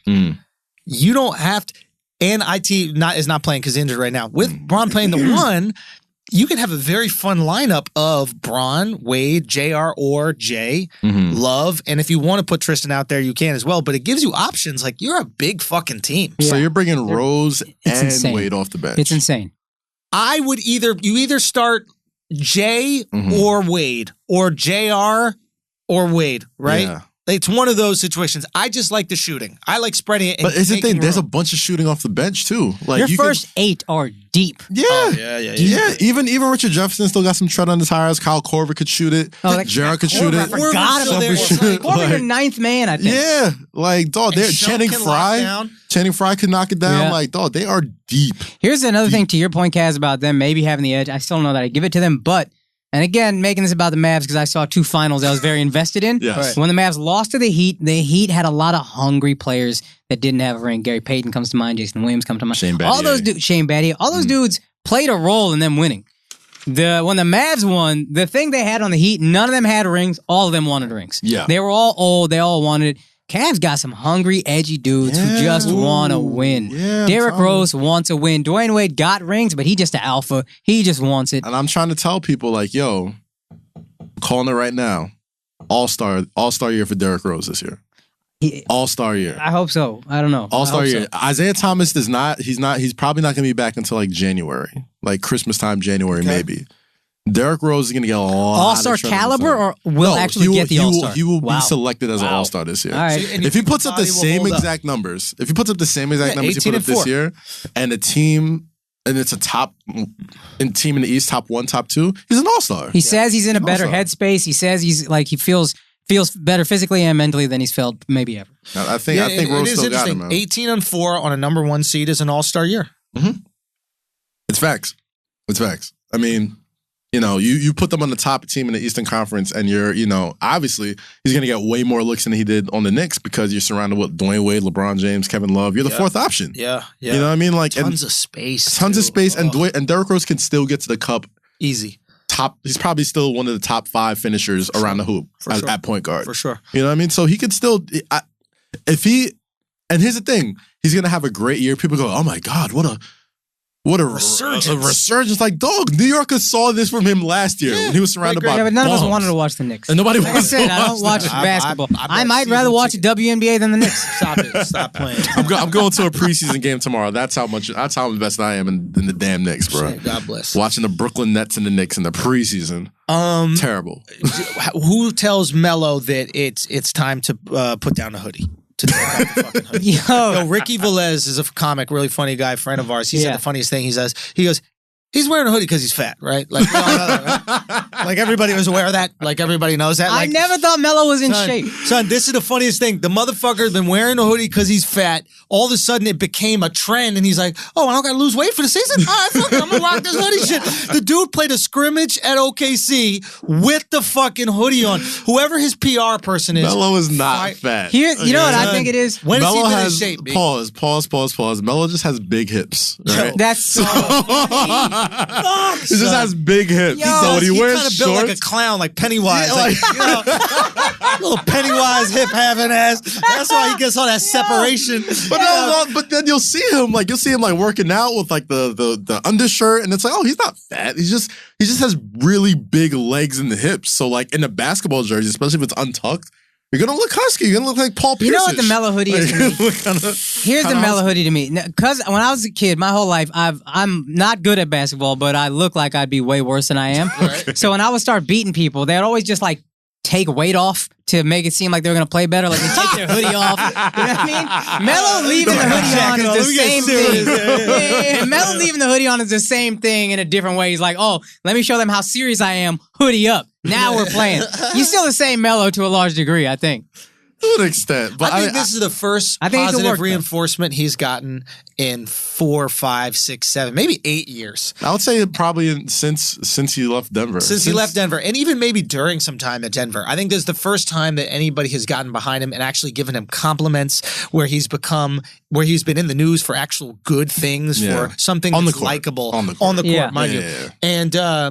you don't have to, and IT is not playing because he's injured right now. With Bron playing the 1, you can have a very fun lineup of Bron, Wade, JR, or Jay, Love. And if you want to put Tristan out there, you can as well. But it gives you options. Like, you're a big fucking team. So you're bringing Rose and insane. Wade off the bench. It's insane. I would either start Jay or Wade, or JR or Wade, right? Yeah. It's one of those situations. I just like the shooting. I like spreading it. And But it's the thing, there's a room. bunch of shooting off the bench too. Like, Your first 8 are deep. Yeah. Even Richard Jefferson still got some tread on his tires. Kyle Korver could shoot it. Jared could shoot it. I forgot about that. Korver, your 9th man, I think. Yeah, like, dog, they're Channing Frye. Channing Frye could knock it down. Yeah. Like, dog, they are deep. Here's another thing to your point, Kaz, about them maybe having the edge. I still don't know that I give it to them, but, and again, making this about the Mavs because I saw 2 finals I was very invested in. Yes. When the Mavs lost to the Heat had a lot of hungry players that didn't have a ring. Gary Payton comes to mind. Jason Williams comes to mind. Shane Battier. All those dudes played a role in them winning. When the Mavs won, the thing they had on the Heat, none of them had rings. All of them wanted rings. Yeah. They were all old. They all wanted it. Cavs got some hungry, edgy dudes who just want to win. Yeah, Derrick Rose wants to win. Dwayne Wade got rings, but he just an alpha. He just wants it. And I'm trying to tell people, like, yo, calling it right now. All-star year for Derrick Rose this year. All-star year. I hope so. I don't know. All-star year. So. Isaiah Thomas he's probably not going to be back until like January. Like Christmas time, January maybe. Derrick Rose is going to get a lot All-star caliber or will actually get the All-Star? He will be selected as an All-Star this year. All right. If he puts up the same exact numbers, he put up this year, and a team, and it's a top team in the East, top 1, top 2, he's an All-Star. He says he's in a better headspace. He says he's like he feels better physically and mentally than he's felt maybe ever. I think Rose still got him, man. 18-4 on a number 1 seed is an All-Star year. It's facts. I mean, you put them on the top team in the Eastern Conference, and you're, obviously he's going to get way more looks than he did on the Knicks because you're surrounded with Dwayne Wade, LeBron James, Kevin Love. You're the 4th option. Yeah. You know what I mean? Like tons of space. And Derrick Rose can still get to the cup easy. He's probably still one of the top 5 finishers around the hoop at point guard. For sure. You know what I mean? So he could still, and here's the thing, he's going to have a great year. People go, oh my God, what a resurgence. Like, dog, New Yorkers saw this from him last year when he was surrounded by but none of us bums. wanted to watch the Knicks. And nobody like I said, I don't watch basketball. I might rather watch the WNBA than the Knicks. Stop it. Stop playing. I'm going to a preseason game tomorrow. That's how invested I am in the damn Knicks, bro. God bless. Watching the Brooklyn Nets and the Knicks in the preseason. Terrible. Who tells Melo that it's time to put down a hoodie? To take off the fucking hoodie. Yo, Ricky Velez is a comic, really funny guy, friend of ours. He said the funniest thing. He goes, he's wearing a hoodie because he's fat, right? Like, we all know that, right? Like, everybody was aware of that. Like, everybody knows that. Like, I never thought Melo was in shape. Son, this is the funniest thing. The motherfucker has been wearing a hoodie because he's fat. All of a sudden, it became a trend, and he's like, oh, I don't got to lose weight for the season? All right, fuck it, I'm going to rock this hoodie shit. The dude played a scrimmage at OKC with the fucking hoodie on. Whoever his PR person is. Melo is not fat. You know what I think it is? When Melo is he has in shape? pause. Melo just has big hips. Right? That's so He just has big hips. Yo, so when he wears kind of shorts, built like a clown, like Pennywise, little Pennywise hip having ass. That's why he gets all that separation. But then you'll see him like working out with like the undershirt, and it's like, oh, he's not fat. He just has really big legs in the hips. So like in a basketball jersey, especially if it's untucked, you're gonna look husky. You're gonna look like Paul Pierce. You know what the mellow hoodie is to me? Here's the mellow hoodie to me. Because when I was a kid, my whole life, I'm not good at basketball, but I look like I'd be way worse than I am. Right. So when I would start beating people, they'd always just like take weight off to make it seem like they're going to play better. Like they take their hoodie off. You know what I mean? Mello leaving the hoodie on is the same thing. Yeah. Mello leaving the hoodie on is the same thing in a different way. He's like, oh, let me show them how serious I am. Hoodie up. Now we're playing. You're still the same Mello to a large degree, I think. To an extent. But I think this is the first positive reinforcement he's gotten in 4, 5, 6, 7, maybe 8 years. I would say probably since he left Denver. Since he left Denver, and even maybe during some time at Denver. I think this is the first time that anybody has gotten behind him and actually given him compliments where he's been in the news for actual good things, for something that's likable on the court, mind you.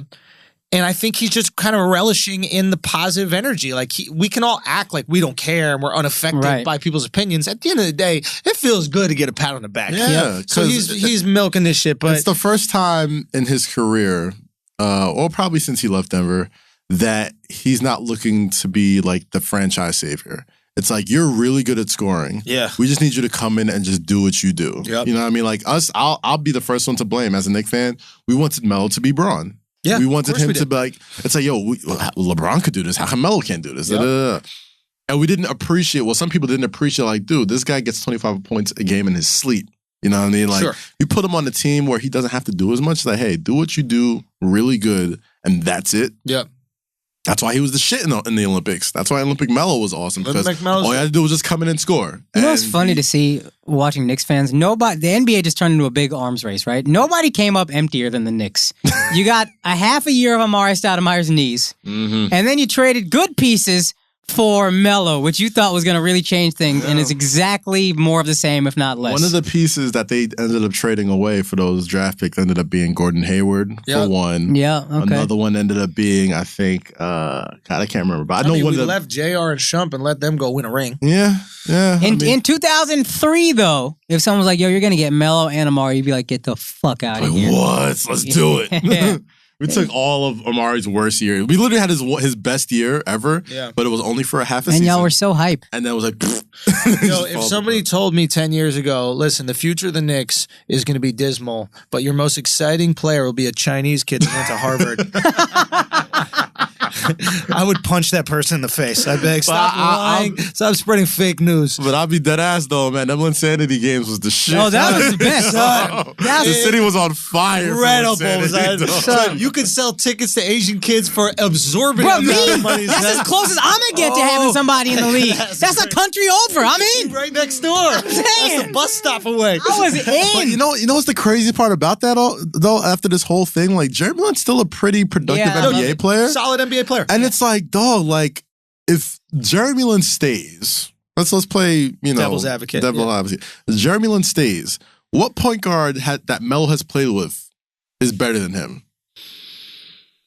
And I think he's just kind of relishing in the positive energy. Like we can all act like we don't care and we're unaffected by people's opinions. At the end of the day, it feels good to get a pat on the back. Yeah. So he's milking this shit. But it's the first time in his career, or probably since he left Denver, that he's not looking to be like the franchise savior. It's like, you're really good at scoring. Yeah. We just need you to come in and just do what you do. Yep. You know what I mean? Like us, I'll be the first one to blame. As a Knicks fan, we wanted Melo to be Braun. Yeah, we wanted him to be like, it's like, yo, LeBron could do this. How come Melo can't do this? Yep. And we didn't appreciate, some people didn't appreciate, like, dude, this guy gets 25 points a game in his sleep. You know what I mean? Like, you put him on a team where he doesn't have to do as much. Like, hey, do what you do really good, and that's it. Yep. That's why he was the shit in the Olympics. That's why Olympic Melo was awesome. Because all you had to do was just come in and score. You know what's funny to see watching Knicks fans? The NBA just turned into a big arms race, right? Nobody came up emptier than the Knicks. You got a half a year of Amari Stoudemire's knees, and then you traded good pieces for Melo, which you thought was going to really change things, and it's exactly more of the same, if not less. One of the pieces that they ended up trading away for those draft picks ended up being Gordon Hayward for one. Yeah, okay. Another one ended up being, I think, God, I can't remember. But I know we left JR and Shump and let them go win a ring. Yeah, yeah. In 2003, though, if someone was like, yo, you're going to get Melo and Amari, you'd be like, get the fuck out of here. What? Let's do it. We took all of Amari's worst year. We literally had his best year ever, but it was only for a half a season. And y'all were so hype. And then it was like, if somebody told me 10 years ago, listen, the future of the Knicks is going to be dismal, but your most exciting player will be a Chinese kid who went to Harvard. I would punch that person in the face. I'd be like, stop lying, stop spreading fake news. But I'll be dead ass though, man. Them Insanity games was the shit. Oh, that was the best. The city was on fire. Incredible. You could sell tickets to Asian kids for absorbent amount of money. That's as close as I'm gonna get to having somebody in the league. That's a country over. I'm in. Right next door. That's a bus stop away. I was in. But you know what's the crazy part about that though? After this whole thing, like Jeremy Lin's still a pretty productive NBA player. Solid NBA player. And it's like, dog, like if Jeremy Lin stays, let's play, devil's advocate. Jeremy Lin stays. What point guard that Melo has played with is better than him?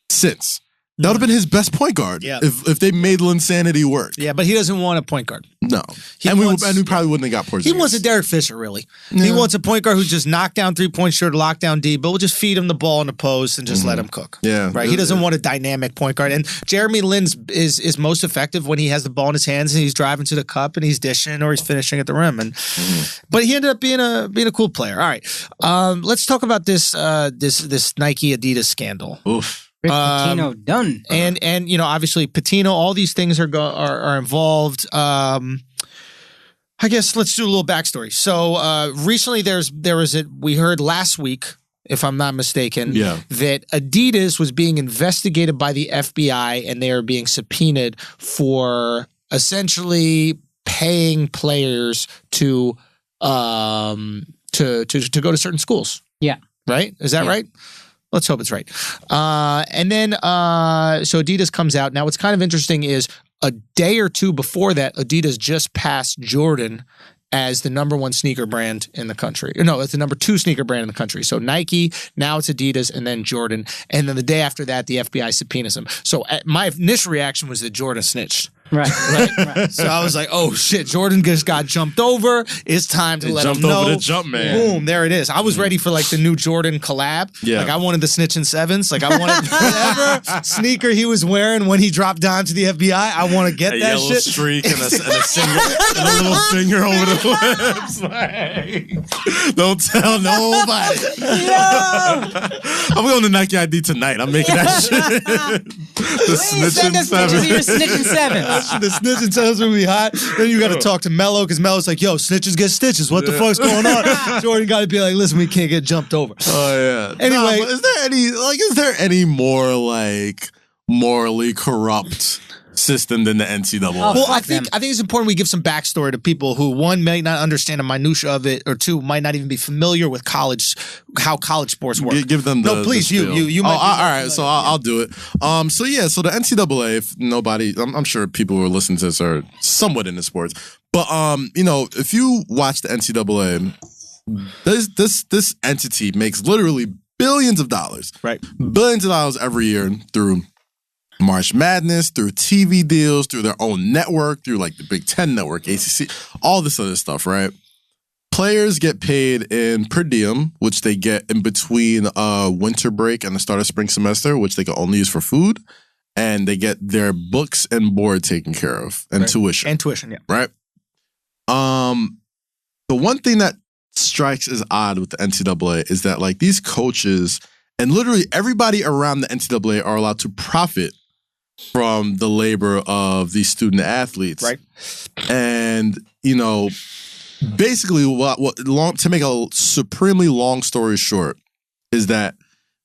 Since. That would have been his best point guard if they made Linsanity work. Yeah, but he doesn't want a point guard. No. We probably wouldn't have got Porzingis. He wants a Derek Fisher, really. Yeah. He wants a point guard who's just knock down three-point shooter, lock down D, but we'll just feed him the ball in the post and just let him cook. Yeah. Right? He doesn't want a dynamic point guard. And Jeremy Lin is most effective when he has the ball in his hands and he's driving to the cup and he's dishing or he's finishing at the rim. But he ended up being a cool player. All right. Let's talk about this Nike Adidas scandal. Oof. Pitino done. And obviously Pitino, all these things are involved. I guess let's do a little backstory. So recently we heard last week, if I'm not mistaken, that Adidas was being investigated by the FBI and they are being subpoenaed for essentially paying players to go to certain schools. Yeah. Right? Is that right? Let's hope it's right. And then, so Adidas comes out. Now, what's kind of interesting is a day or two before that, Adidas just passed Jordan as the number 1 sneaker brand in the country. No, it's the number 2 sneaker brand in the country. So Nike, now it's Adidas, and then Jordan. And then the day after that, the FBI subpoenas him. So my initial reaction was that Jordan snitched. Right. So I was like, oh shit, Jordan just got jumped over. It's time to let him know. Over the jump, man. Boom, there it is. I was ready for like the new Jordan collab. Yeah. Like I wanted the Snitch and Sevens. Like I wanted whatever sneaker he was wearing when he dropped down to the FBI. I want to get that yellow shit. Streak and a little finger over the lips. Like, don't tell nobody. I'm going to Nike ID tonight. I'm making that shit. The Snitch and Sevens. Snitch and Sevens. The Snitch and Sevens would be hot. Then you got to talk to Melo because Melo's like, yo, snitches get stitches. What the fuck's going on? Jordan got to be like, listen, we can't get jumped over. Oh yeah. Anyway, but is there any more like morally corrupt system than the NCAA? Well, I think it's important we give some backstory to people who, one, may not understand the minutia of it, or two, might not even be familiar with how college sports work. Give them the. No, please, the you might. All right, so I'll do it. So the NCAA, if nobody, I'm sure people who are listening to this are somewhat into sports, but if you watch the NCAA, this entity makes literally billions of dollars, right? Billions of dollars every year through March Madness, through TV deals, through their own network, through like the Big Ten network, ACC, all this other stuff, right? Players get paid in per diem, which they get in between winter break and the start of spring semester, which they can only use for food. And they get their books and board taken care of, and tuition. And tuition, yeah. Right? The one thing that strikes as odd with the NCAA is that like these coaches and literally everybody around the NCAA are allowed to profit from the labor of these student athletes. Right. And, basically to make a supremely long story short is that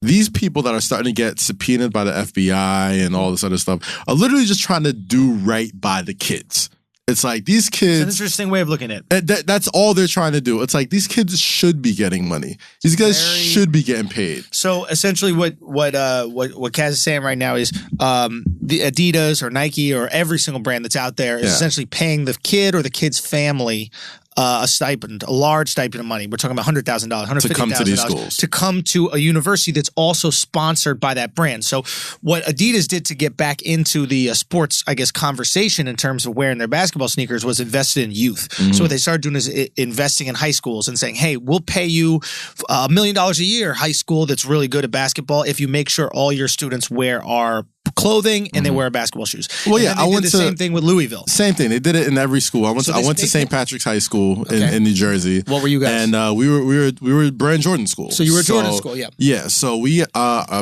these people that are starting to get subpoenaed by the FBI and all this other stuff are literally just trying to do right by the kids. It's like these kids. It's an interesting way of looking at it. That's all they're trying to do. It's like these kids should be getting money. These guys should be getting paid. So essentially, what Kaz is saying right now is the Adidas or Nike or every single brand that's out there is essentially paying the kid or the kid's family a stipend, a large stipend of money. We're talking about $100,000, $150,000 to come to these schools, to come to a university that's also sponsored by that brand. So what Adidas did to get back into the sports, I guess, conversation in terms of wearing their basketball sneakers was invested in youth. Mm-hmm. So what they started doing is investing in high schools and saying, hey, we'll pay you $1 million a year, high school that's really good at basketball, if you make sure all your students wear our clothing and they wear basketball shoes. Well, yeah, I went to the same thing with Louisville. Same thing. They did it in every school. I went to St. Patrick's High School in New Jersey. What were you guys? And we were Brand Jordan school. So you were Jordan school, yeah. Yeah. So we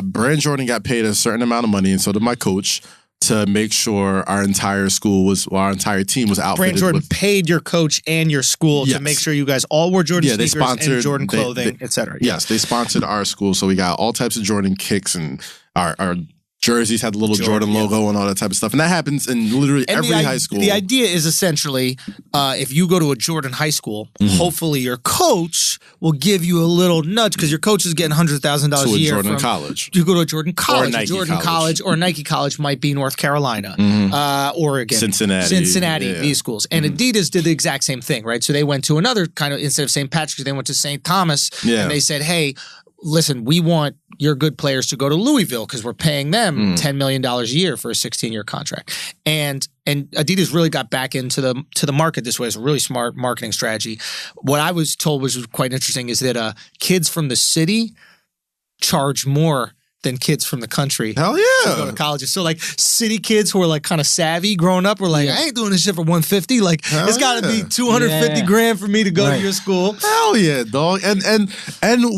Brand Jordan got paid a certain amount of money, and so did my coach, to make sure our entire team was outfitted. Brand Jordan paid your coach and your school to make sure you guys all wore Jordan sneakers and Jordan clothing, etc. Yes, they sponsored our school, so we got all types of Jordan kicks, and our jerseys had the little Jordan logo and all that type of stuff. And that happens in literally every high school. The idea is essentially, if you go to a Jordan high school, hopefully your coach will give you a little nudge, because your coach is getting $100,000 a year. To a Jordan college. You go to a Jordan college. Or a Jordan college or a Nike college might be North Carolina, Oregon. Cincinnati. These schools. And Adidas did the exact same thing, right? So they went to another kind of, instead of St. Patrick's, they went to St. Thomas, and they said, hey, listen, we want your good players to go to Louisville because we're paying them $10 million a year for a 16-year contract. And Adidas really got back into the market this way. It's a really smart marketing strategy. What I was told was quite interesting is that kids from the city charge more than kids from the country. Hell yeah. To go to colleges. So like city kids who are like kind of savvy growing up were like, I ain't doing this shit for $150. Like it's got to be $250 grand for me to go to your school. Hell yeah, dog. And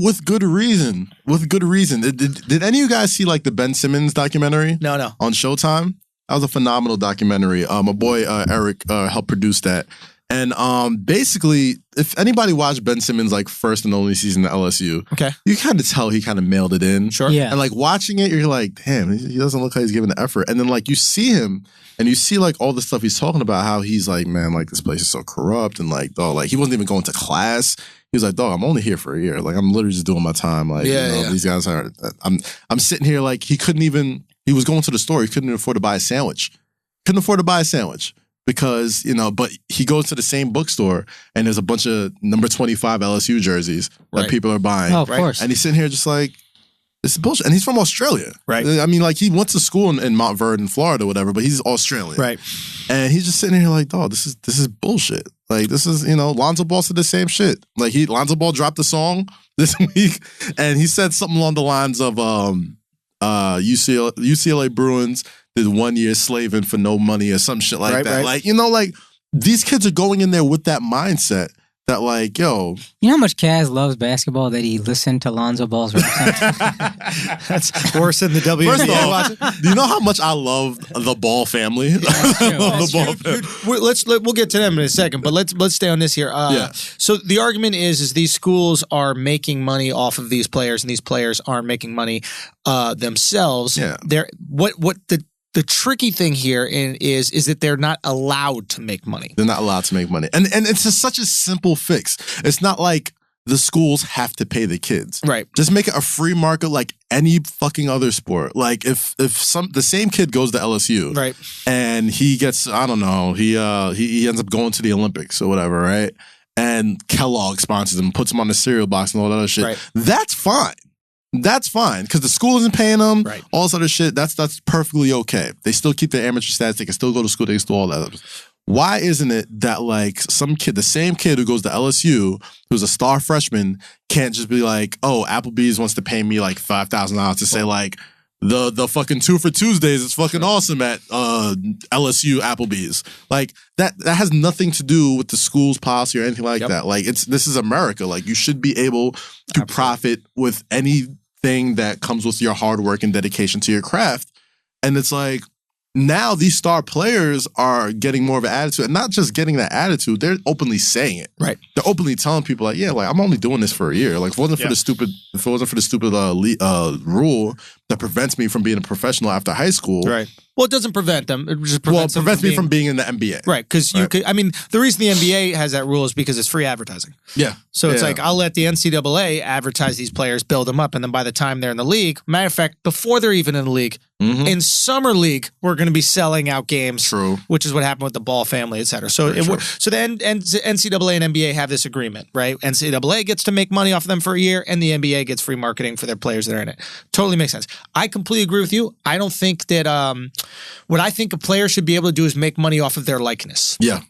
with good reason. With good reason. Did any of you guys see like the Ben Simmons documentary? No. On Showtime? That was a phenomenal documentary. My boy Eric helped produce that. And basically, if anybody watched Ben Simmons' like first and only season at LSU, you kind of tell he kind of mailed it in. Sure. Yeah. And like watching it, you're like, damn, he doesn't look like he's giving the effort. And then like you see him and you see like all the stuff he's talking about, how he's like, man, like this place is so corrupt, and like, dog, like he wasn't even going to class. He was like, dog, I'm only here for a year. Like I'm literally just doing my time. Like, these guys are. I'm sitting here like he was going to the store. He couldn't afford to buy a sandwich. because, but he goes to the same bookstore and there's a bunch of number 25 LSU jerseys that people are buying. Oh, of course. And he's sitting here just like, this is bullshit. And he's from Australia. Right. I mean, like, he went to school in Mount Vernon, Florida, or whatever, but he's Australian. Right. And he's just sitting here like, dog, this is bullshit. Like, this is, Lonzo Ball said the same shit. Like, Lonzo Ball dropped a song this week, and he said something along the lines of UCLA Bruins did 1 year slaving for no money or some shit like that. Right. Like, these kids are going in there with that mindset that, like, yo. You know how much Kaz loves basketball that he listened to Lonzo Ball's rap? That's worse than the WNBA. First of all, do you know how much I love the Ball family? We'll get to them in a second, but let's stay on this here. So the argument is these schools are making money off of these players, and these players aren't making money themselves. Yeah. The tricky thing here is that they're not allowed to make money. They're not allowed to make money. And it's just such a simple fix. It's not like the schools have to pay the kids. Right. Just make it a free market like any fucking other sport. Like if the same kid goes to LSU, right, and he gets, I don't know, he ends up going to the Olympics or whatever, right? And Kellogg sponsors him, puts him on the cereal box and all that other shit. Right. That's fine. That's fine because the school isn't paying them. Right. All this other shit. That's perfectly okay. They still keep their amateur status. They can still go to school. They can still all that. Why isn't it that like some kid, the same kid who goes to LSU, who's a star freshman, can't just be like, oh, Applebee's wants to pay me like $5,000 to say like the fucking 2 for Tuesdays is fucking awesome at LSU Applebee's. Like that has nothing to do with the school's policy or anything like that. Like this is America. Like you should be able to profit with anything that comes with your hard work and dedication to your craft. And it's like, now these star players are getting more of an attitude, and not just getting that attitude, they're openly saying it. Right. They're openly telling people like, yeah, like I'm only doing this for a year. Like if it wasn't for the stupid rule that prevents me from being a professional after high school. Right. Well, it doesn't prevent them. It just prevents me from being in the NBA. Right. Because you could, I mean, the reason the NBA has that rule is because it's free advertising. Yeah. So it's like, I'll let the NCAA advertise these players, build them up, and then by the time they're in the league, matter of fact, before they're even in the league, in summer league, we're going to be selling out games. True. Which is what happened with the Ball family, et cetera. So, so the NCAA and NBA have this agreement, right? NCAA gets to make money off of them for a year, and the NBA gets free marketing for their players that are in it. Totally makes sense. I completely agree with you. I don't think that what I think a player should be able to do is make money off of their likeness. Yeah.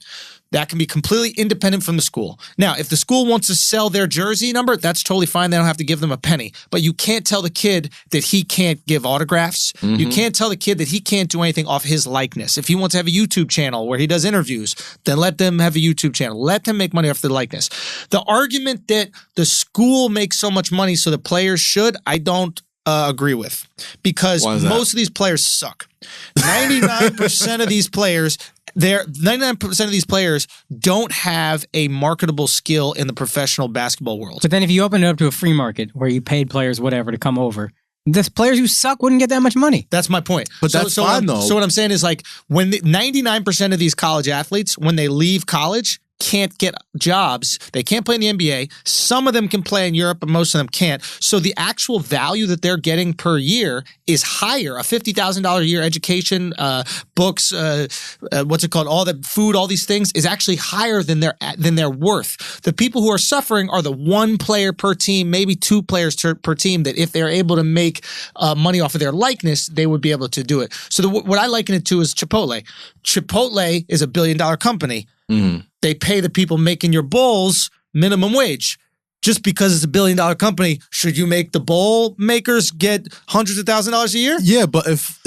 That can be completely independent from the school. Now, if the school wants to sell their jersey number, that's totally fine. They don't have to give them a penny. But you can't tell the kid that he can't give autographs. You can't tell the kid that he can't do anything off his likeness. If he wants to have a YouTube channel where he does interviews, then let them have a YouTube channel. Let them make money off their likeness. The argument that the school makes so much money so the players should, I don't agree with. Because most of these players suck. 99% of these players... 99% of these players don't have a marketable skill in the professional basketball world. But then if you open it up to a free market where you paid players whatever to come over, the players who suck wouldn't get that much money. That's my point. But that's fine, though. So what I'm saying is like when 99% of these college athletes, when they leave college, can't get jobs. They can't play in the NBA. Some of them can play in Europe, but most of them can't. So the actual value that they're getting per year is higher. A $50,000 a year education, books, what's it called? All the food, all these things is actually higher than their worth. The people who are suffering are the one player per team, maybe two players per team, that if they're able to make money off of their likeness, they would be able to do it. So what I liken it to is Chipotle. Chipotle is a $1 billion company. They pay the people making your bowls minimum wage. Just because it's a $1 billion company, should you make the bowl makers get hundreds of $1,000s a year? Yeah, but if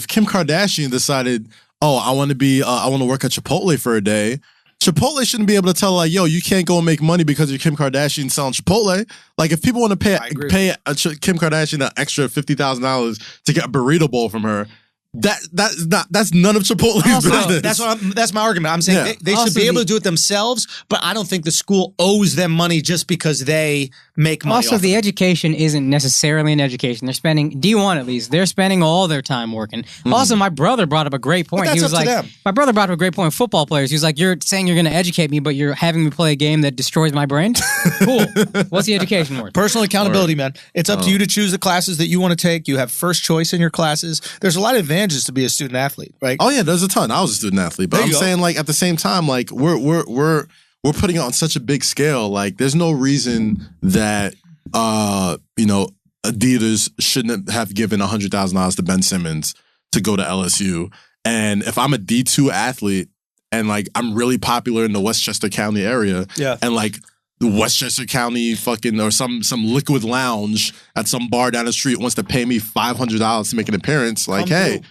Kim Kardashian decided, oh, I want to work at Chipotle for a day, Chipotle shouldn't be able to tell like, yo, you can't go and make money because you're Kim Kardashian selling Chipotle. Like if people want to pay Kim Kardashian an extra $50,000 to get a burrito bowl from her, that's none of Chipotle's business. That's my argument. I'm saying they should be able to do it themselves, but I don't think the school owes them money just because they make money. Also, the education isn't necessarily an education. They're spending, D1 at least, they're spending all their time working. Also, my brother brought up a great point. He was like, my brother brought up a great point with football players. He was like, you're saying you're going to educate me, but you're having me play a game that destroys my brain? Cool. What's the education worth? Personal accountability, man. It's up to you to choose the classes that you want to take. You have first choice in your classes. There's a lot of advantages to be a student athlete, right? Oh, yeah, there's a ton. I was a student athlete. But I'm saying, like, at the same time, like, we're putting it on such a big scale. Like, there's no reason that, Adidas shouldn't have given $100,000 to Ben Simmons to go to LSU. And if I'm a D2 athlete and, like, I'm really popular in the Westchester County area, and, like, the Westchester County fucking or some liquid lounge at some bar down the street wants to pay me $500 to make an appearance, like, hey,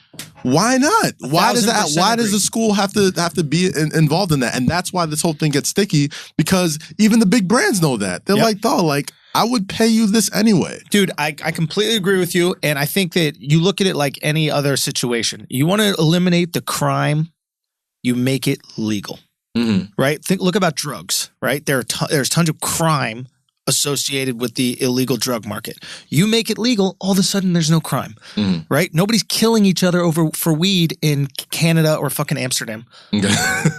why not? Why does the school have to be involved in that? And that's why this whole thing gets sticky, because even the big brands know that. They're like, dog, like, I would pay you this anyway. Dude, I completely agree with you. And I think that you look at it like any other situation. You want to eliminate the crime, you make it legal. Right? Look about drugs, right? There's tons of crime associated with the illegal drug market. You make it legal, all of a sudden there's no crime, right? Nobody's killing each other for weed in Canada or fucking Amsterdam,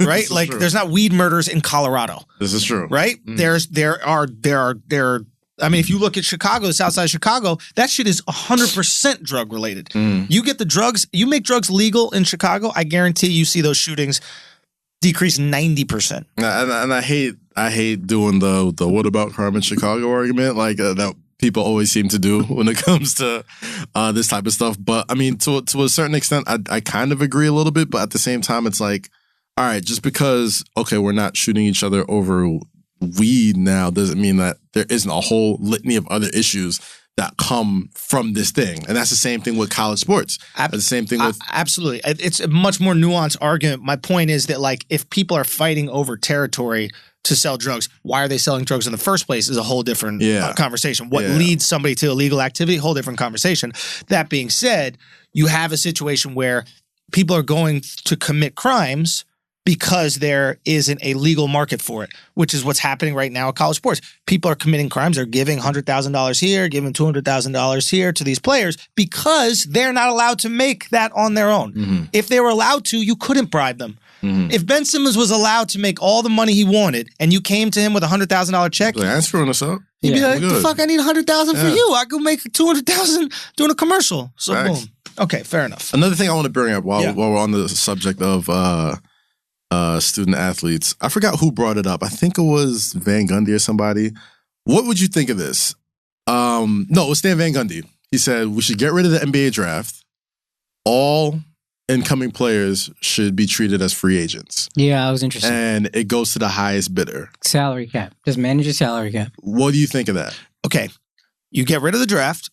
right? Like there's not weed murders in Colorado. This is true, right? There are. I mean, if you look at Chicago, the South Side of Chicago, that shit is 100% drug related. You get the drugs, you make drugs legal in Chicago, I guarantee you see those shootings decrease 90%. And I hate doing the what about crime in Chicago argument, like that people always seem to do when it comes to this type of stuff. But I mean, to a certain extent, I kind of agree a little bit. But at the same time, it's like, all right, just because, okay, we're not shooting each other over weed now doesn't mean that there isn't a whole litany of other issues that come from this thing. And that's the same thing with college sports. The same thing with... Absolutely. It's a much more nuanced argument. My point is that, like, if people are fighting over territory to sell drugs, why are they selling drugs in the first place is a whole different conversation. What leads somebody to illegal activity, whole different conversation. That being said, you have a situation where people are going to commit crimes because there isn't a legal market for it, which is what's happening right now at college sports. People are committing crimes. They're giving $100,000 here, giving $200,000 here to these players because they're not allowed to make that on their own. If they were allowed to, you couldn't bribe them. If Ben Simmons was allowed to make all the money he wanted and you came to him with a $100,000 check, like, I'm screwing us up. He'd be like, the fuck, I need $100,000 for you. I could make $200,000 doing a commercial. So boom. Okay, fair enough. Another thing I want to bring up while we're on the subject of student athletes. I forgot who brought it up. I think it was Van Gundy or somebody. What would you think of this? No, it was Stan Van Gundy. He said we should get rid of the NBA draft. All incoming players should be treated as free agents. Yeah, I was interested. And it goes to the highest bidder. Salary cap. Just manage your salary cap. What do you think of that? Okay. You get rid of the draft.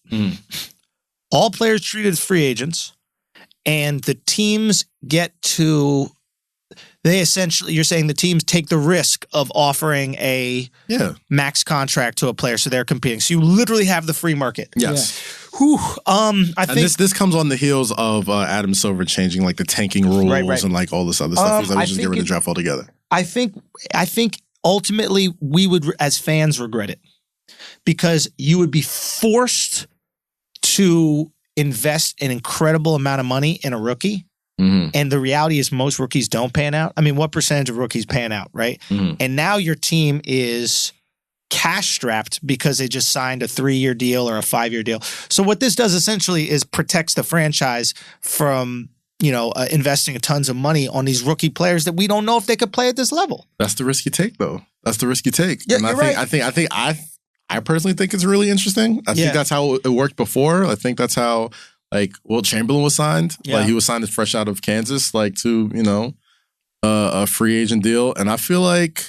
All players treated as free agents. And the teams get to... They essentially, you're saying the teams take the risk of offering a max contract to a player, so they're competing. So you literally have the free market. Yes. Whew, I think this comes on the heels of Adam Silver changing like the tanking rules and like all this other stuff. He's like, we just get rid of the draft altogether. I think ultimately we would, as fans, regret it because you would be forced to invest an incredible amount of money in a rookie. And the reality is most rookies don't pan out. I mean, what percentage of rookies pan out, right? And now your team is cash strapped because they just signed a 3-year deal or a 5-year deal. So what this does essentially is protects the franchise from, investing tons of money on these rookie players that we don't know if they could play at this level. That's the risk you take, though. That's the risk you take. Yeah, and you're right. I personally think it's really interesting. I think that's how it worked before. I think that's how... Like, Will Chamberlain was signed. Yeah. Like, he was signed as fresh out of Kansas, like, to, a free agent deal. And I feel like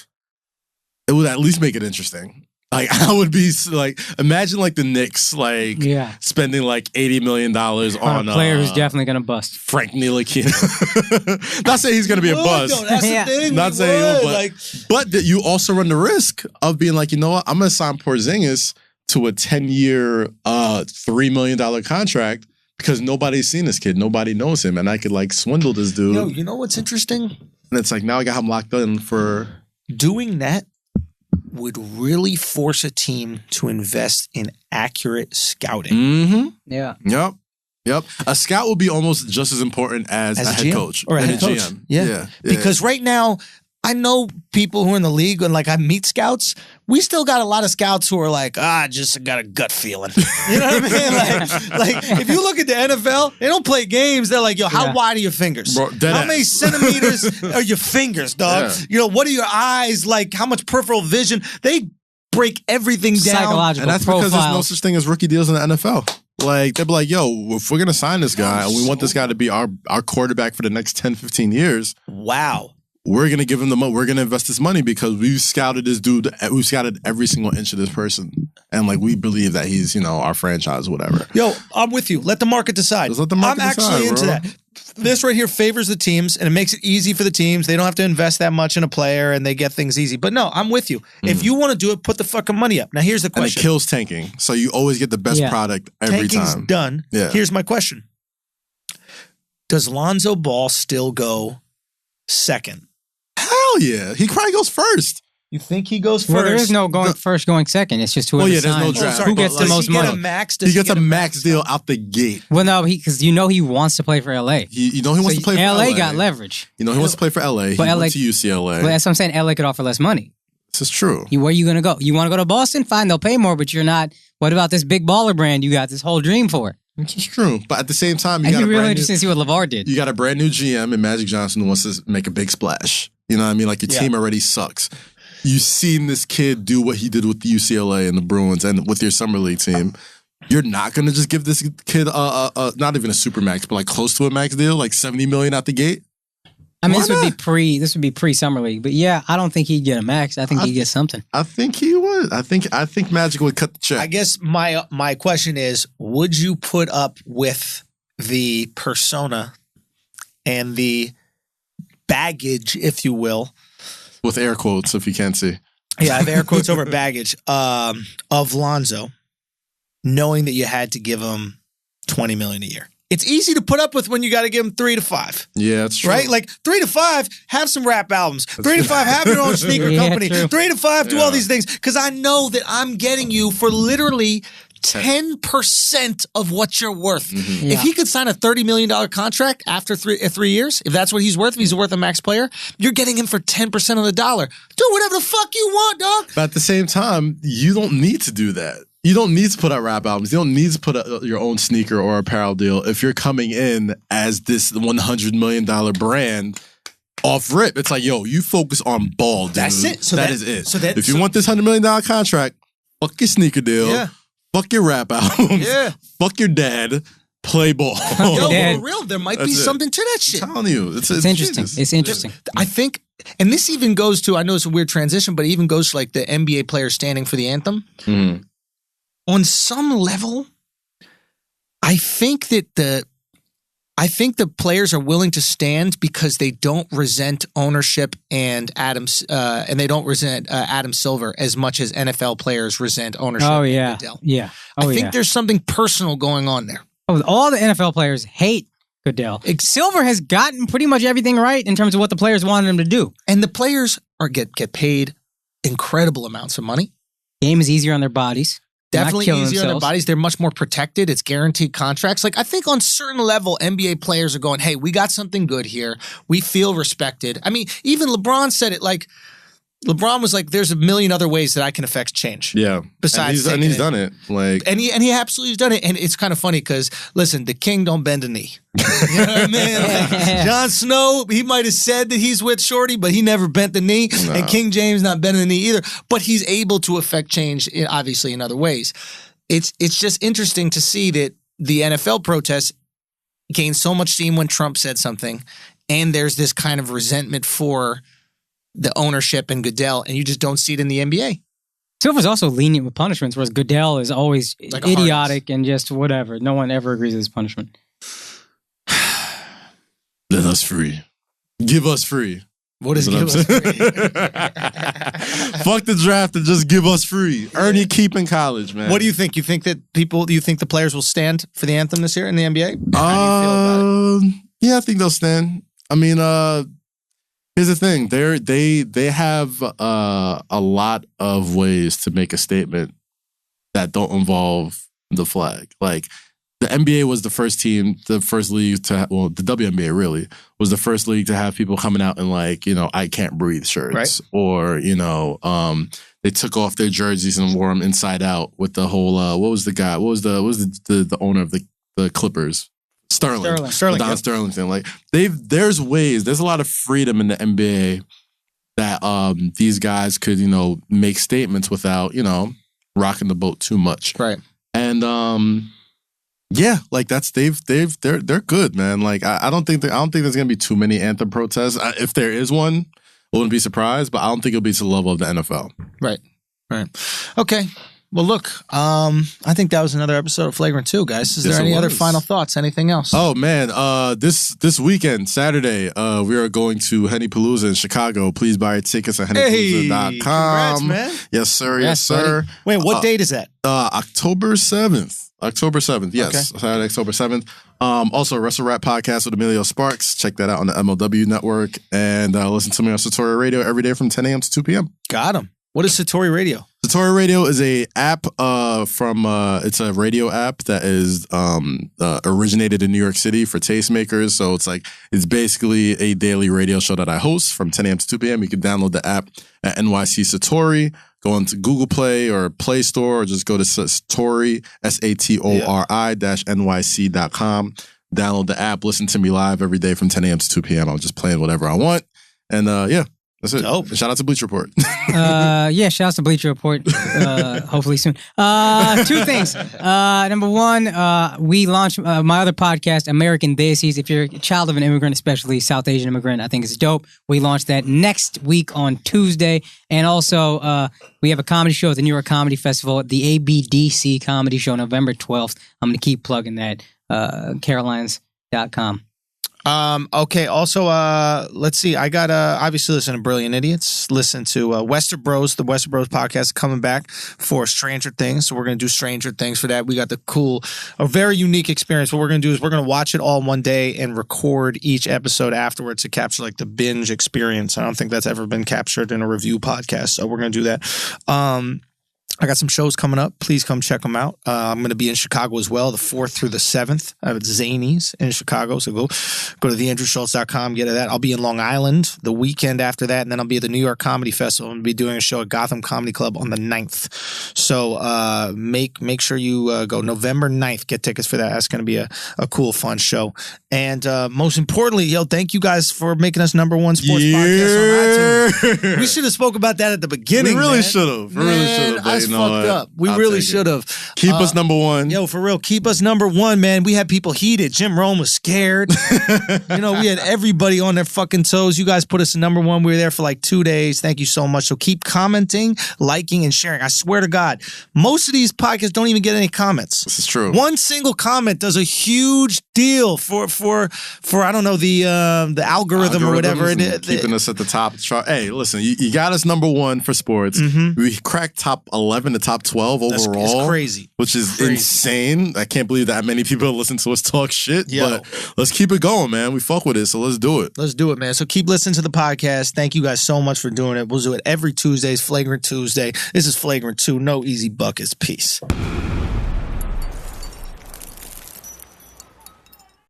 it would at least make it interesting. Like, I would be, like, imagine, like, the Knicks, like, spending, like, $80 million on a player who's definitely going to bust. Frank Ntilikina. Not saying he's going to be a bust. That's the thing. Not saying but that you also run the risk of being like, you know what, I'm going to sign Porzingis to a 10-year, $3 million contract. Because nobody's seen this kid. Nobody knows him. And I could, like, swindle this dude. You know what's interesting? And it's like, now I got him locked in for... Doing that would really force a team to invest in accurate scouting. Mm-hmm. Yeah. Yep. A scout will be almost just as important as a head coach or a head coach. GM. Yeah. Because right now, I know people who are in the league and like I meet scouts. We still got a lot of scouts who are like, just got a gut feeling. You know what I mean? Like if you look at the NFL, they don't play games. They're like, yo, how wide are your fingers? Bro, how many centimeters are your fingers, dog? Yeah. You know, what are your eyes like? How much peripheral vision? They break everything down. Psychological and that's profiles. because there's no such thing as rookie deals in the NFL. Like, they'd be like, yo, if we're going to sign this guy and we want this guy to be our quarterback for the next 10, 15 years. Wow. We're going to give him the money. We're going to invest this money because we've scouted this dude. We've scouted every single inch of this person. And like, we believe that he's, our franchise, whatever. Yo, I'm with you. Let the market decide. Just let the market decide, actually into that. This right here favors the teams and it makes it easy for the teams. They don't have to invest that much in a player and they get things easy. But no, I'm with you. If you want to do it, put the fucking money up. Now, here's the question. And it kills tanking. So you always get the best product every Tanking's time. Done. Yeah. Here's my question. Does Lonzo Ball still go second? Hell yeah. He probably goes first. You think he goes first? Well, there is no going first, going second. It's just whoever there's no signs. draft. Who gets the most money? He gets a max deal out the gate. Well, no, because he wants to play for LA. He wants to play for LA. LA got leverage. He wants to play for LA. But he went to UCLA. But that's what I'm saying. LA could offer less money. This is true. Where are you going to go? You want to go to Boston? Fine, they'll pay more, but you're not. What about this big baller brand you got this whole dream for? It's true. But at the same time, I'd be really interested to see what LeVar did. You got a brand new GM and Magic Johnson who wants to make a big splash. You know what I mean? Like your team already sucks. You've seen this kid do what he did with the UCLA and the Bruins and with your summer league team. You're not going to just give this kid not even a super max, but like close to a max deal, like $70 million out the gate. I mean, this would be pre summer league, but yeah, I don't think he'd get a max. I think he'd get something. I think he would. I think Magic would cut the check. I guess my question is, would you put up with the persona and the baggage, if you will? With air quotes, if you can't see. Yeah, I have air quotes over baggage of Lonzo, knowing that you had to give him $20 million a year. It's easy to put up with when you got to give him 3 to 5. Yeah, that's true. Right? Like 3 to 5, have some rap albums. 3 to 5, have your own sneaker company. True. 3 to 5, do all these things. Because I know that I'm getting you for literally 10% of what you're worth. Mm-hmm. If he could sign a $30 million contract after 3 years, if that's what he's worth, if he's worth a max player, you're getting him for 10% of the dollar. Do whatever the fuck you want, dog. But at the same time, you don't need to do that. You don't need to put out rap albums. You don't need to put out your own sneaker or apparel deal if you're coming in as this $100 million brand off rip. It's like, yo, you focus on ball, dude. That's it. That is it. If you want this $100 million contract, fuck your sneaker deal. Yeah. Fuck your rap albums. Yeah. Fuck your dad. Play ball. Yo, for real, there might be something to that shit. I'm telling you. It's interesting. Jesus. It's interesting. I think, and this even goes to, I know it's a weird transition, but it even goes to like the NBA players standing for the anthem. Mm-hmm. On some level, I think that the players are willing to stand because they don't resent ownership and they don't resent Adam Silver as much as NFL players resent ownership. Oh yeah, and Goodell. yeah. I think there's something personal going on there. Oh, all the NFL players hate Goodell. Silver has gotten pretty much everything right in terms of what the players wanted him to do, and the players get paid incredible amounts of money. Game is easier on their bodies. Definitely easier on their bodies. They're much more protected. It's guaranteed contracts. Like, I think on certain level, NBA players are going, hey, we got something good here. We feel respected. I mean, even LeBron said it like, LeBron was like, there's a million other ways that I can affect change. Yeah. Besides and he's done it. Like, and he absolutely has done it. And it's kind of funny because, listen, the king don't bend a knee. You know what I mean? Like, Jon Snow, he might have said that he's with Shorty, but he never bent the knee. No. And King James not bending the knee either. But he's able to affect change, obviously, in other ways. It's just interesting to see that the NFL protests gained so much steam when Trump said something. And there's this kind of resentment for the ownership and Goodell, and you just don't see it in the NBA. Silver's also lenient with punishments, whereas Goodell is always like idiotic and just whatever. No one ever agrees with his punishment. Let us free. Give us free. What is give us free? Fuck the draft and just give us free. Earn your keep in college, man. What do you think? You think that do you think the players will stand for the anthem this year in the NBA? How do you feel about it? Yeah, I think they'll stand. I mean, Here's the thing: they have a lot of ways to make a statement that don't involve the flag. Like the NBA was the first league to the WNBA really was the first league to have people coming out in like I can't breathe shirts, right. or they took off their jerseys and wore them inside out with the whole what was the owner of the Clippers. Sterling. Don Sterling thing. Like there's a lot of freedom in the NBA that these guys could, make statements without, rocking the boat too much. Right. And yeah, like they're good, man. Like I don't think there's gonna be too many anthem protests. If there is one, I wouldn't be surprised, but I don't think it'll be to the level of the NFL. Right. Okay. Well, look, I think that was another episode of Flagrant 2, guys. Is there any other final thoughts? Anything else? Oh, man. This weekend, Saturday, we are going to Hennypalooza in Chicago. Please buy your tickets at hennypalooza.com. Congrats, man. Yes, sir. Yes, sir. Buddy. Wait, what date is that? October 7th. October 7th, yes. Okay. Saturday, October 7th. Also, Wrestle Rap Podcast with Emilio Sparks. Check that out on the MLW Network. And listen to me on Satori Radio every day from 10 a.m. to 2 p.m. Got him. What is Satori Radio? Satori Radio is a app it's a radio app that is originated in New York City for tastemakers. So it's basically a daily radio show that I host from 10 a.m. to 2 p.m. You can download the app at NYC Satori. Go onto Google Play or Play Store, or just go to Satori, SATORI-NYC.com. Download the app. Listen to me live every day from 10 a.m. to 2 p.m. I'm just playing whatever I want. And yeah. That's it. Dope. Shout out to Bleacher Report. Yeah, shout out to Bleacher Report. Hopefully soon. Two things. Number one, we launched my other podcast, American Deities. If you're a child of an immigrant, especially South Asian immigrant, I think it's dope. We launched that next week on Tuesday. And also, we have a comedy show at the New York Comedy Festival, the ABDC Comedy Show, November 12th. I'm going to keep plugging that. Carolines.com. Okay. Also, let's see. I got obviously listen to Brilliant Idiots. Listen to Wester Bros. The Wester Bros podcast coming back for Stranger Things. So we're gonna do Stranger Things for that. We got a very unique experience. What we're gonna do is we're gonna watch it all in one day and record each episode afterwards to capture like the binge experience. I don't think that's ever been captured in a review podcast. So we're gonna do that. I got some shows coming up. Please come check them out. I'm going to be in Chicago as well, the 4th through the 7th. I have Zanies in Chicago, so go to theandrewschulz.com, get to that. I'll be in Long Island the weekend after that, and then I'll be at the New York Comedy Festival. I'm going to be doing a show at Gotham Comedy Club on the 9th. So make sure you go November 9th. Get tickets for that. That's going to be a cool, fun show. And most importantly, thank you guys for making us #1 sports podcast on iTunes. We should have spoke about that at the beginning. We really should have. I fucked up. We really should have. Keep us #1. Yo, for real, keep us #1, man. We had people heated. Jim Rome was scared. We had everybody on their fucking toes. You guys put us at #1. We were there for like 2 days. Thank you so much. So keep commenting, liking, and sharing. I swear to God, most of these podcasts don't even get any comments. This is true. One single comment does a huge deal for I don't know the algorithm or whatever. Keeping us at the top. Hey, listen, you got us #1 for sports. Mm-hmm. We cracked top 11 to top 12 overall. That's crazy. Which is insane. I can't believe that many people listen to us talk shit. But let's keep it going, man. We fuck with it, so let's do it. Let's do it, man. So keep listening to the podcast. Thank you guys so much for doing it. We'll do it every Tuesday. Flagrant Tuesday. This is Flagrant 2. No easy buckets. Peace.